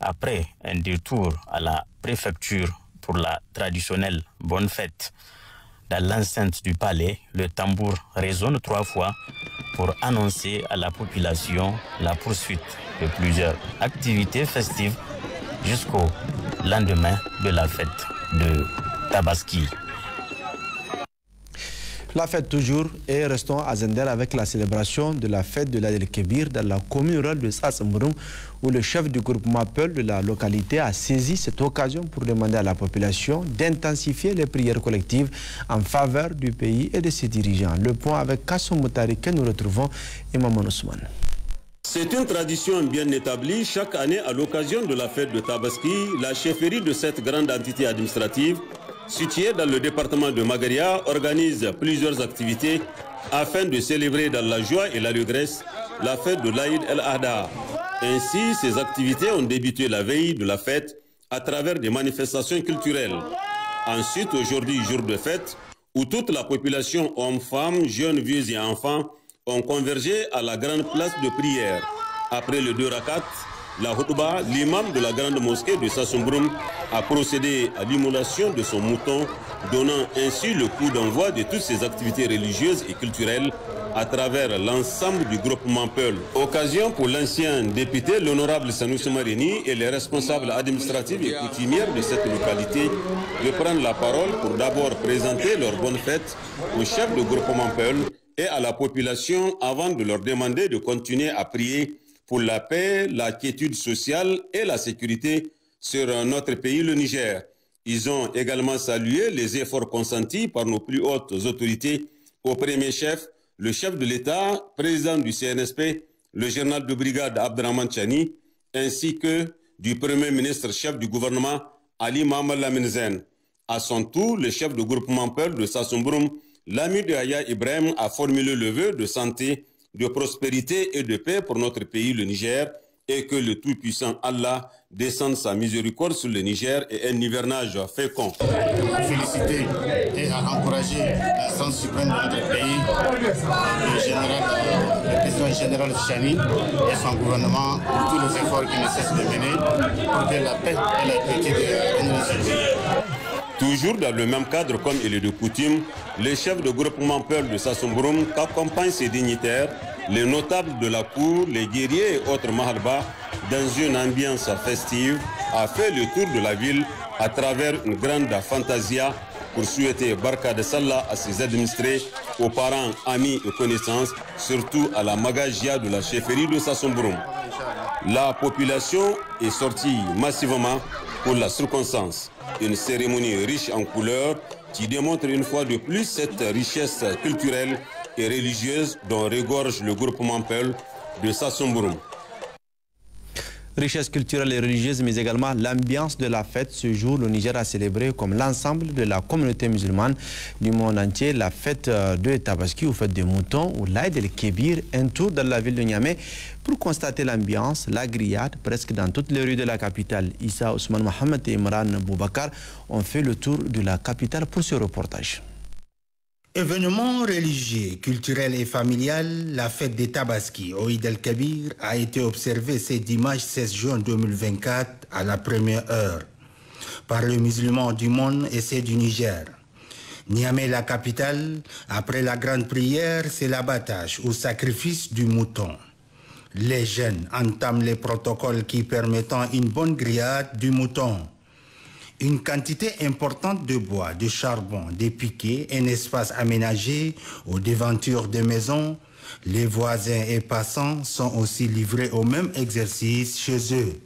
après un détour à la préfecture pour la traditionnelle bonne fête. Dans l'enceinte du palais, le tambour résonne 3 fois pour annoncer à la population la poursuite de plusieurs activités festives jusqu'au lendemain de la fête de Tabaski. La fête toujours, et restons à Zender avec la célébration de la fête de l'Aïd el-Kébir dans la commune rurale de Sass-Mbouroum, où le chef du groupement Peul de la localité a saisi cette occasion pour demander à la population d'intensifier les prières collectives en faveur du pays et de ses dirigeants. Le point avec Kassoum Moutari que nous retrouvons et Maman Ousmane. C'est une tradition bien établie. Chaque année, à l'occasion de la fête de Tabaski, la chefferie de cette grande entité administrative située dans le département de Magaria, organise plusieurs activités afin de célébrer dans la joie et l'allégresse la fête de l'Aïd el-Adha. Ainsi, ces activités ont débuté la veille de la fête à travers des manifestations culturelles. Ensuite, aujourd'hui, jour de fête, où toute la population, hommes, femmes, jeunes, vieux et enfants, ont convergé à la grande place de prière. Après le 2 rakats, la Houtba, l'imam de la grande mosquée de Sass-Mbouroum a procédé à l'immolation de son mouton, donnant ainsi le coup d'envoi de toutes ces activités religieuses et culturelles à travers l'ensemble du groupement Peul. Occasion pour l'ancien député, l'honorable Sanoussi Marini, et les responsables administratifs et coutumières de cette localité de prendre la parole pour d'abord présenter leur bonne fête au chef du groupement Peul et à la population avant de leur demander de continuer à prier pour la paix, la quiétude sociale et la sécurité sur notre pays, le Niger. Ils ont également salué les efforts consentis par nos plus hautes autorités, au premier chef, le chef de l'État, président du CNSP, le général de brigade Abdraman Chani, ainsi que du premier ministre chef du gouvernement, Ali Mohamed Lamine Zen. À son tour, le chef du groupement Peul de Sass-Mbouroum, l'ami de Aya Ibrahim, a formulé le vœu de santé, de prospérité et de paix pour notre pays, le Niger, et que le tout-puissant Allah descende sa miséricorde sur le Niger et un hivernage fécond. Féliciter et à encourager l'instance suprême de notre pays, le président général Chani et son gouvernement pour tous les efforts qu'ils ne cessent de mener pour que la paix et la quiétude reviennent dans ce pays. Toujours dans le même cadre comme il est de coutume, le chef de groupement Peul de Sass-Mbouroum accompagne ses dignitaires, les notables de la cour, les guerriers et autres mahalba, dans une ambiance festive, a fait le tour de la ville à travers une grande fantasia pour souhaiter Barka de Sallah à ses administrés, aux parents, amis et connaissances, surtout à la Magagia de la chefferie de Sass-Mbouroum. La population est sortie massivement pour la circonstance. Une cérémonie riche en couleurs qui démontre une fois de plus cette richesse culturelle et religieuse dont regorge le groupement Peul de Sass-Mbouroum. Richesse culturelle et religieuse, mais également l'ambiance de la fête. Ce jour, le Niger a célébré, comme l'ensemble de la communauté musulmane du monde entier, la fête de Tabaski ou fête des moutons ou l'Aïd el-Kébir, un tour dans la ville de Niamey pour constater l'ambiance, la grillade, presque dans toutes les rues de la capitale. Issa Ousmane Mohamed et Imran Boubacar ont fait le tour de la capitale pour ce reportage. Événement religieux, culturel et familial, la fête des Tabaski au Eid el-Kébir a été observée ce dimanche 16 juin 2024 à la première heure par les musulmans du monde et ceux du Niger. Niamey, la capitale, après la grande prière, c'est l'abattage ou sacrifice du mouton. Les jeunes entament les protocoles qui permettent une bonne grillade du mouton. Une quantité importante de bois, de charbon, des piquets, un espace aménagé aux devantures des maisons. Les voisins et passants sont aussi livrés au même exercice chez eux.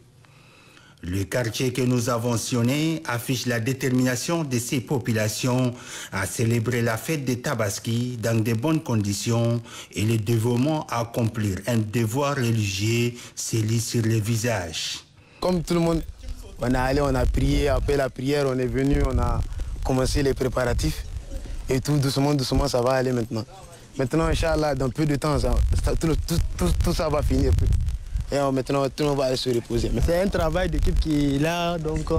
Le quartier que nous avons mentionné affiche la détermination de ces populations à célébrer la fête de Tabaski dans de bonnes conditions et le dévouement à accomplir un devoir religieux se lit sur les visages. Comme tout le monde, on est allé, on a prié, après la prière, on est venu, on a commencé les préparatifs et tout doucement, doucement, ça va aller maintenant. Maintenant, Inch'Allah, dans peu de temps, tout ça va finir. Et maintenant, tout le monde va aller se reposer. C'est un travail d'équipe qui est là, donc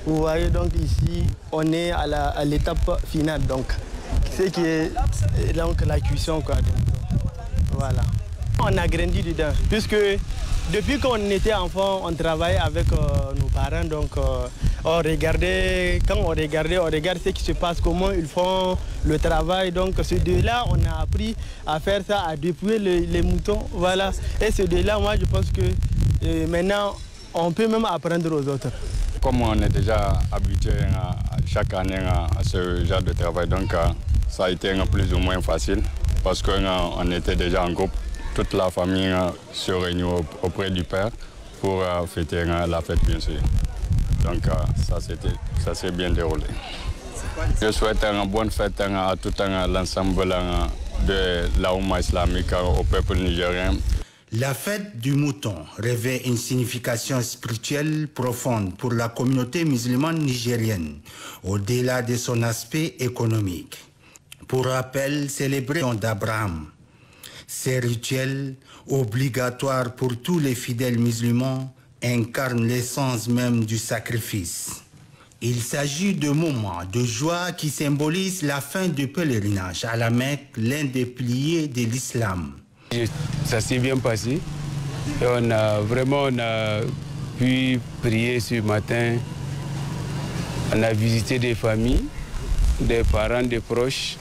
vous voyez, donc ici, on est à l'étape finale, donc c'est qui est donc la cuisson, quoi. Donc, voilà. On a grandi dedans, puisque depuis qu'on était enfant, on travaillait avec nos parents, donc on regardait, quand on regarde ce qui se passe, comment ils font le travail. Donc c'est de là on a appris à faire ça, à dépouiller les moutons, voilà. Et c'est de là, moi je pense que maintenant on peut même apprendre aux autres. Comme on est déjà habitué chaque année à ce genre de travail, donc ça a été plus ou moins facile parce qu'on était déjà en groupe. Toute la famille se réunit auprès du père pour fêter la fête, bien sûr. Donc ça s'est bien déroulé. Je souhaite une bonne fête à tout l'ensemble de la Oumma islamique, au peuple nigérien. La fête du mouton revêt une signification spirituelle profonde pour la communauté musulmane nigérienne, au-delà de son aspect économique. Pour rappel, célébration d'Abraham. Ces rituels, obligatoires pour tous les fidèles musulmans, incarnent l'essence même du sacrifice. Il s'agit de moments de joie qui symbolisent la fin du pèlerinage à la Mecque, l'un des piliers de l'islam. Ça s'est bien passé. Et on a pu prier ce matin. On a visité des familles, des parents, des proches.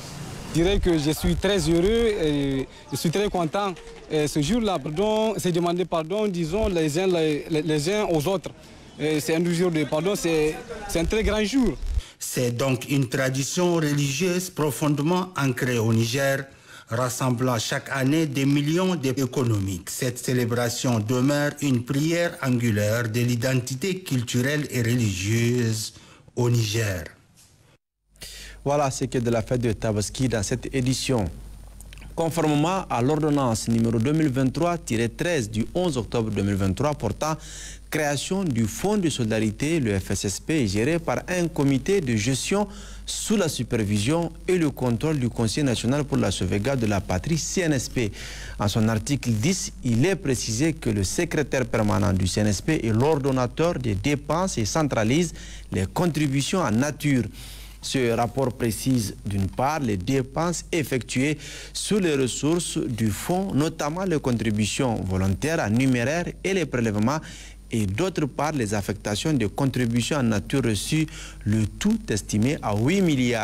Je dirais que je suis très heureux et je suis très content. Et ce jour-là, c'est demander pardon, disons, les uns aux autres. C'est un jour de pardon, c'est un très grand jour. C'est donc une tradition religieuse profondément ancrée au Niger, rassemblant chaque année des millions d'économiques. Cette célébration demeure une prière angulaire de l'identité culturelle et religieuse au Niger. Voilà ce qu'est de la fête de Tabaski dans cette édition. Conformément à l'ordonnance numéro 2023-13 du 11 octobre 2023 portant création du Fonds de solidarité, le FSSP est géré par un comité de gestion sous la supervision et le contrôle du Conseil national pour la sauvegarde de la patrie, CNSP. En son article 10, il est précisé que le secrétaire permanent du CNSP est l'ordonnateur des dépenses et centralise les contributions en nature. Ce rapport précise d'une part les dépenses effectuées sur les ressources du fonds, notamment les contributions volontaires en numéraire et les prélèvements, et d'autre part les affectations de contributions en nature reçues, le tout estimé à 8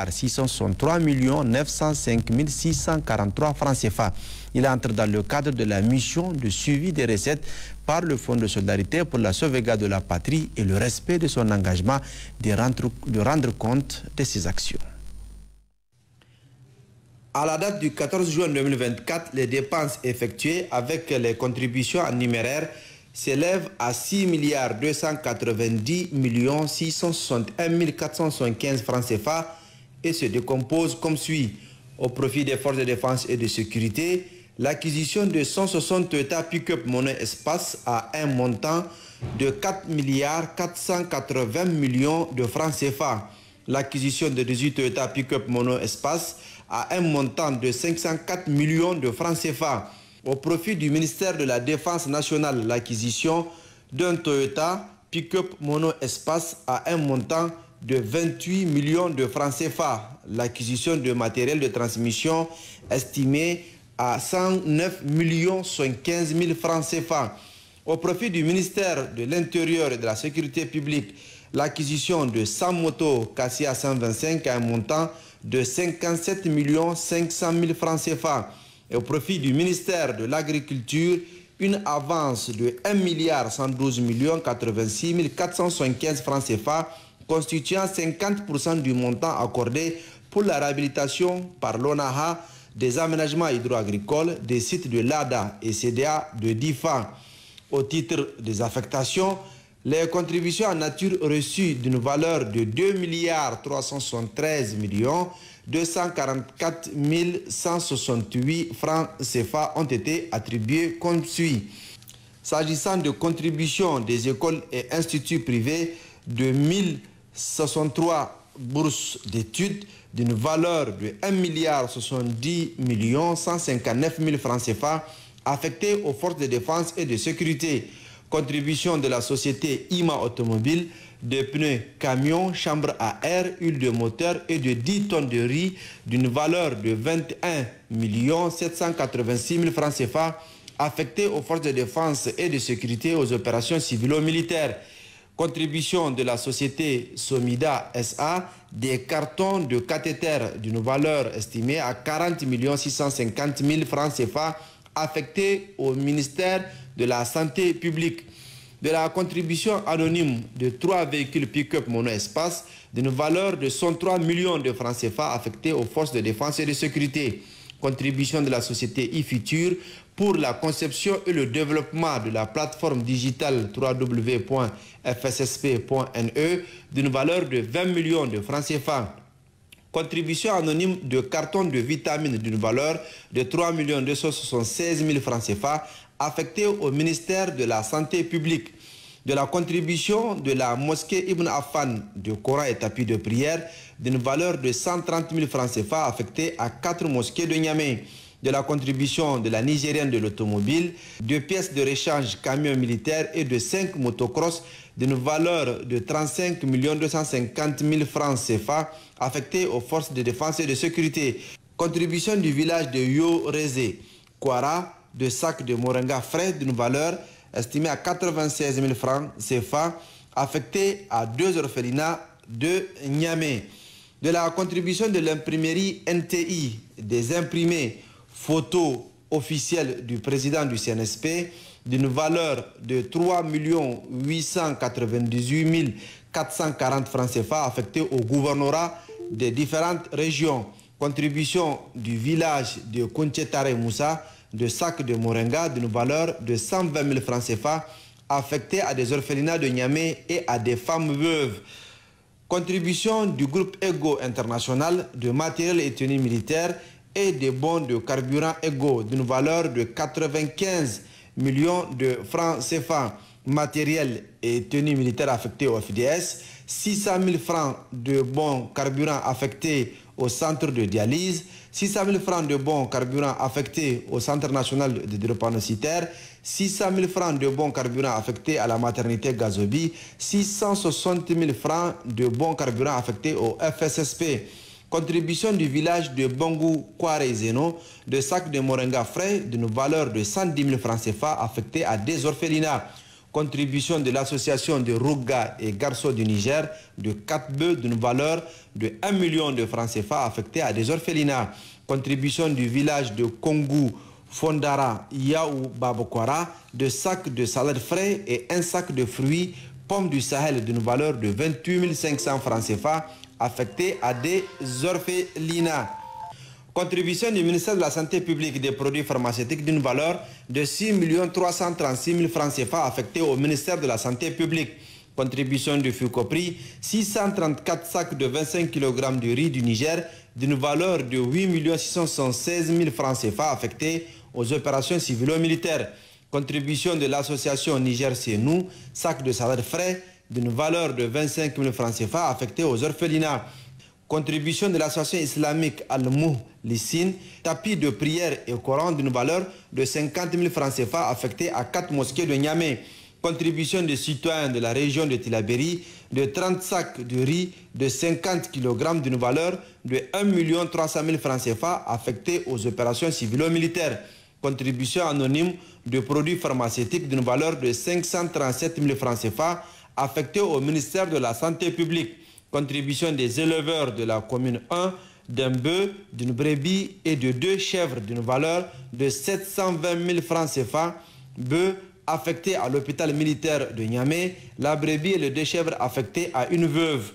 663 905 643 francs CFA. Il entre dans le cadre de la mission de suivi des recettes par le Fonds de solidarité pour la sauvegarde de la patrie et le respect de son engagement de rendre compte de ses actions. À la date du 14 juin 2024, les dépenses effectuées avec les contributions en numéraire s'élèvent à 6 290 661 475 francs CFA et se décomposent comme suit. Au profit des forces de défense et de sécurité, l'acquisition de 160 Toyota Pick-up Monnaie Espace à un montant de 4 480 millions de francs CFA. L'acquisition de 18 Toyota Pick-up Monnaie Espace à un montant de 504 millions de francs CFA. Au profit du ministère de la Défense nationale, l'acquisition d'un Toyota Pick-up Mono Espace à un montant de 28 millions de francs CFA. L'acquisition de matériel de transmission estimé à 109 115 000 francs CFA. Au profit du ministère de l'Intérieur et de la Sécurité publique, l'acquisition de 100 motos Cassia 125 à un montant de 57 500 000 francs CFA. Et au profit du ministère de l'Agriculture, une avance de 1 112 86 475 francs CFA, constituant 50% du montant accordé pour la réhabilitation par l'ONAHA des aménagements hydro-agricoles des sites de l'ADA et CDA de DIFA. Au titre des affectations, Les contributions en nature reçues d'une valeur de 2 373 244 168 francs CFA ont été attribuées comme suit. S'agissant de contributions des écoles et instituts privés, de 1063 bourses d'études d'une valeur de 1 070 159 000 francs CFA affectées aux forces de défense et de sécurité. Contribution de la société IMA Automobile, de pneus, camions, chambres à air, huile de moteur et de 10 tonnes de riz d'une valeur de 21 786 000 francs CFA affectés aux forces de défense et de sécurité aux opérations civilo-militaires. Contribution de la société Somida SA, des cartons de cathéters d'une valeur estimée à 40 650 000 francs CFA affectés au ministère de la Santé publique. De la contribution anonyme de 3 véhicules pick-up mono-espace d'une valeur de 103 millions de francs CFA affectés aux forces de défense et de sécurité. Contribution de la société eFuture pour la conception et le développement de la plateforme digitale www.fssp.ne d'une valeur de 20 millions de francs CFA. Contribution anonyme de cartons de vitamines d'une valeur de 3 276 000 francs CFA affectés au ministère de la Santé publique. De la contribution de la mosquée Ibn Affan de Coran et tapis de prière d'une valeur de 130 000 francs CFA affectés à 4 mosquées de Niamey. De la contribution de la Nigérienne de l'automobile, 2 pièces de rechange camions militaires et de 5 motocross d'une valeur de 35 250 000 francs CFA affectés aux forces de défense et de sécurité. Contribution du village de Yo-Rezé, Kwara, de sacs de moringa frais d'une valeur estimée à 96 000 francs CFA affectés à 2 orphelinats de Niamey. De la contribution de l'imprimerie NTI, des imprimés photos officielles du président du CNSP d'une valeur de 3 898 440 francs CFA affectés au gouvernorat des différentes régions. Contribution du village de Konchetare Moussa, de sacs de moringa d'une valeur de 120 000 francs CFA affectés à des orphelinats de Niamey et à des femmes veuves. Contribution du groupe Ego International de matériel et tenue militaire et des bons de carburant Ego d'une valeur de 95 millions de francs CFA. Matériel et tenue militaire affectés au FDS, 600 000 francs de bons carburant affectés au centre de dialyse, 600 000 francs de bons carburant affectés au Centre national de drépanocytaire, 600 000 francs de bons carburant affectés à la maternité Gazobi, 660 000 francs de bons carburant affectés au FSSP. Contribution du village de Bangou Kwarezeno, de sacs de moringa frais d'une valeur de 110 000 francs CFA affectés à des orphelinats. Contribution de l'association de Rouga et Garçons du Niger de 4 bœufs d'une valeur de 1 million de francs CFA affectés à des orphelinats. Contribution du village de Kongou, Fondara, Yaou, Babokwara, de sacs de salade frais et un sac de fruits, pommes du Sahel d'une valeur de 28 500 francs CFA affectés à des orphelinats. Contribution du ministère de la Santé publique des produits pharmaceutiques d'une valeur de 6 336 000 francs CFA affectés au ministère de la Santé publique. Contribution du FUCOPRI, 634 sacs de 25 kg de riz du Niger d'une valeur de 8 616 000 francs CFA affectés aux opérations civilo-militaires. Contribution de l'association Niger C'est Nous, sacs de salade frais d'une valeur de 25 000 francs CFA affectés aux orphelinats. Contribution de l'association islamique Al-Mouhlissine, tapis de prière et Coran d'une valeur de 50 000 francs CFA affectés à 4 mosquées de Niamey. Contribution des citoyens de la région de Tillabéri de 30 sacs de riz de 50 kg d'une valeur de 1 300 000 francs CFA affectés aux opérations civilo-militaires. Contribution anonyme de produits pharmaceutiques d'une valeur de 537 000 francs CFA affectés au ministère de la Santé publique. Contribution des éleveurs de la commune 1 d'un bœuf, d'une brebis et de 2 chèvres d'une valeur de 720 000 francs CFA, bœuf affecté à l'hôpital militaire de Niamey, la brebis et les 2 chèvres affectés à une veuve.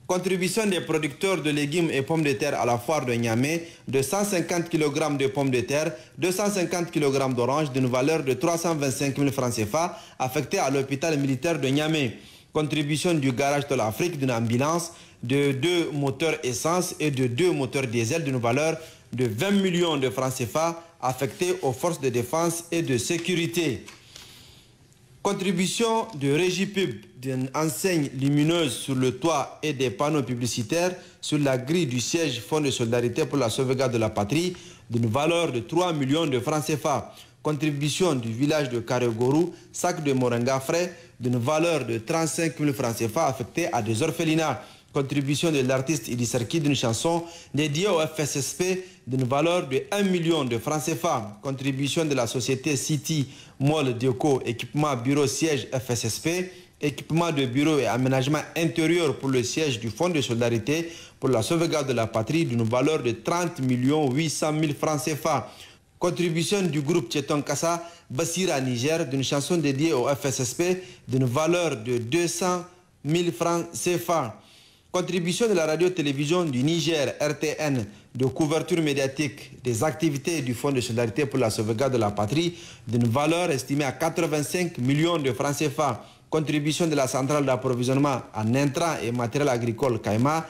Contribution des producteurs de légumes et pommes de terre à la foire de Niamey de 150 kg de pommes de terre, 250 kg d'oranges d'une valeur de 325 000 francs CFA affectés à l'hôpital militaire de Niamey. Contribution du garage de l'Afrique d'une ambulance, de 2 moteurs essence et de 2 moteurs diesel d'une valeur de 20 millions de francs CFA affectés aux forces de défense et de sécurité. Contribution de Régipub d'une enseigne lumineuse sur le toit et des panneaux publicitaires sur la grille du siège Fonds de solidarité pour la sauvegarde de la patrie d'une valeur de 3 millions de francs CFA. Contribution du village de Karegorou, sac de moringa frais d'une valeur de 35 000 francs CFA affectés à des orphelinats. Contribution de l'artiste Idi Serki d'une chanson dédiée au FSSP d'une valeur de 1 million de francs CFA. Contribution de la société City Mall Deco, équipement bureau siège FSSP, équipement de bureau et aménagement intérieur pour le siège du Fonds de solidarité pour la sauvegarde de la patrie d'une valeur de 30 800 000 francs CFA. Contribution du groupe Tcheton Kassa Bassira Niger d'une chanson dédiée au FSSP d'une valeur de 200 000 francs CFA. Contribution de la radio-télévision du Niger, RTN, de couverture médiatique des activités du Fonds de solidarité pour la sauvegarde de la patrie d'une valeur estimée à 85 millions de francs CFA. Contribution de la centrale d'approvisionnement en intrants et matériel agricole Caïma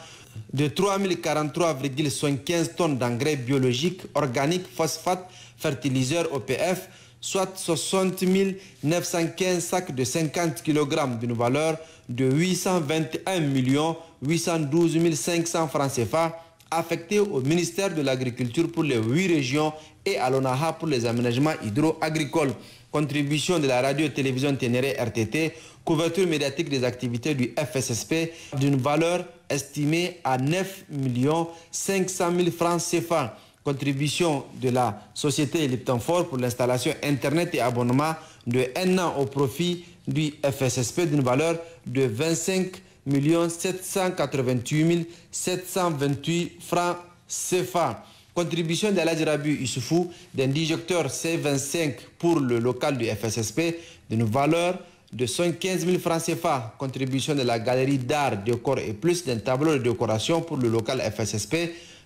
de 3043,75 tonnes d'engrais biologiques, organiques, phosphates, fertiliseurs OPF, soit 60 915 sacs de 50 kg d'une valeur de 821 812 500 francs CFA affectés au ministère de l'Agriculture pour les 8 régions et à l'ONAHA pour les aménagements hydro-agricoles. Contribution de la radio-télévision Ténéré RTT, couverture médiatique des activités du FSSP d'une valeur estimée à 9 500 000 francs CFA. Contribution de la société Lipton Fort pour l'installation Internet et abonnement de 1 an au profit du FSSP d'une valeur de 25 788 728 francs CFA. Contribution d'Aladji Rabiou Issoufou d'un dijecteur C25 pour le local du FSSP d'une valeur de 115 000 francs CFA. Contribution de la galerie d'art, décor et plus d'un tableau de décoration pour le local FSSP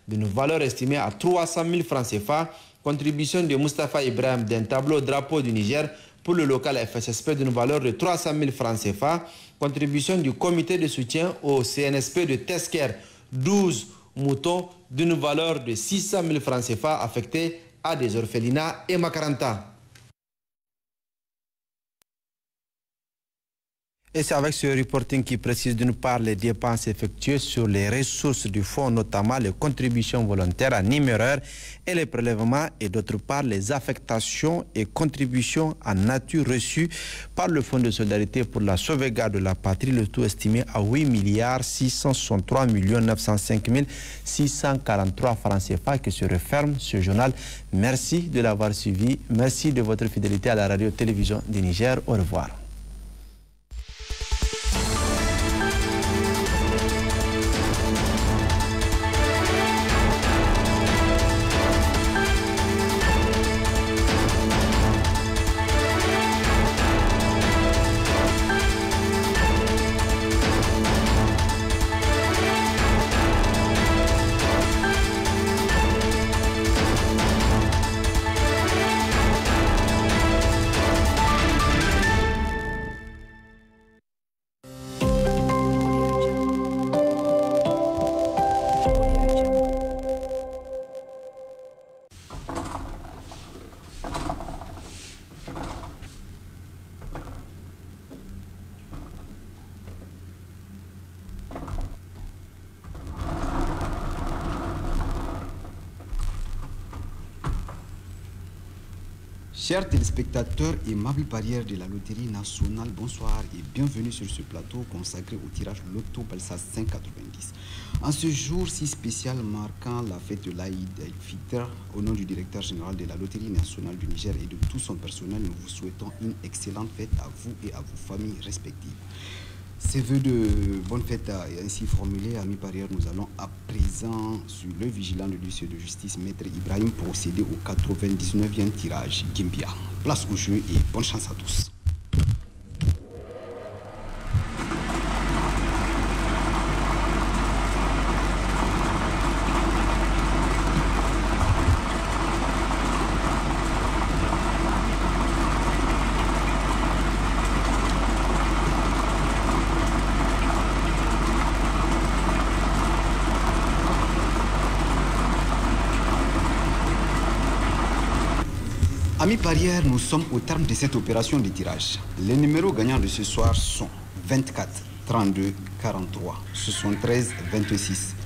d'une valeur estimée à 300 000 francs CFA. Contribution de Moustapha Ibrahim d'un tableau drapeau du Niger pour le local FSSP d'une valeur de 300 000 francs CFA. Contribution du comité de soutien au CNSP de Tesker, 12 moutons d'une valeur de 600 000 francs CFA affectés à des orphelinats et Makaranta. Et c'est avec ce reporting qui précise d'une part les dépenses effectuées sur les ressources du fonds, notamment les contributions volontaires en numéreur et les prélèvements, et d'autre part les affectations et contributions en nature reçues par le Fonds de solidarité pour la sauvegarde de la patrie, le tout estimé à 8 663 905 643 francs CFA que se referme ce journal. Merci de l'avoir suivi. Merci de votre fidélité à la radio-télévision du Niger. Au revoir. Chers téléspectateurs et aimables parieurs de la Loterie nationale, bonsoir et bienvenue sur ce plateau consacré au tirage Loto Balsa 590. En ce jour si spécial marquant la fête de l'Aïd el-Fitr, au nom du directeur général de la Loterie nationale du Niger et de tout son personnel, nous vous souhaitons une excellente fête à vous et à vos familles respectives. Ces vœux de bonne fête ainsi formulés, amis parieurs, nous allons à présent, sur le vigilant de l'huissier de justice, Maître Ibrahim, procéder au 99e tirage Gimbia. Place au jeu et bonne chance à tous. Amis parieurs, nous sommes au terme de cette opération de tirage. Les numéros gagnants de ce soir sont 24, 32, 43, 73, 26.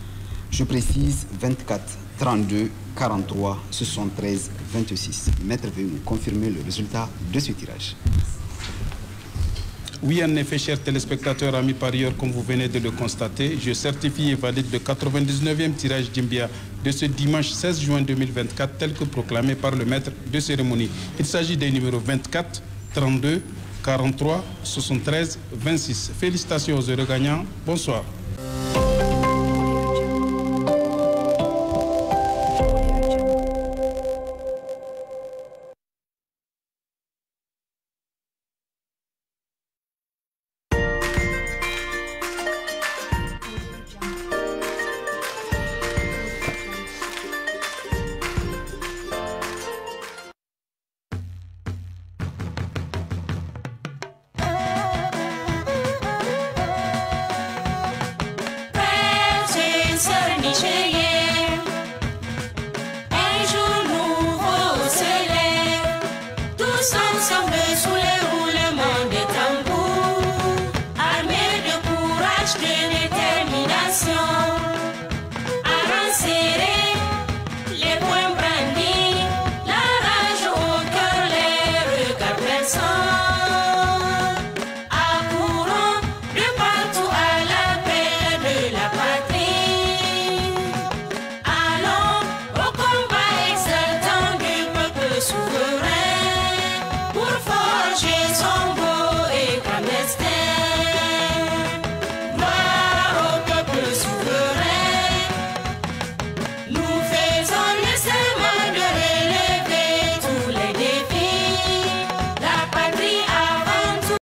Je précise 24, 32, 43, 73, 26. Maître, veuillez nous confirmer le résultat de ce tirage. Oui, en effet, chers téléspectateurs, amis parieurs, comme vous venez de le constater, je certifie et valide le 99e tirage d'Imbia de ce dimanche 16 juin 2024, tel que proclamé par le maître de cérémonie. Il s'agit des numéros 24, 32, 43, 73, 26. Félicitations aux heureux gagnants. Bonsoir. Un jour nouveau se lève, tous ensemble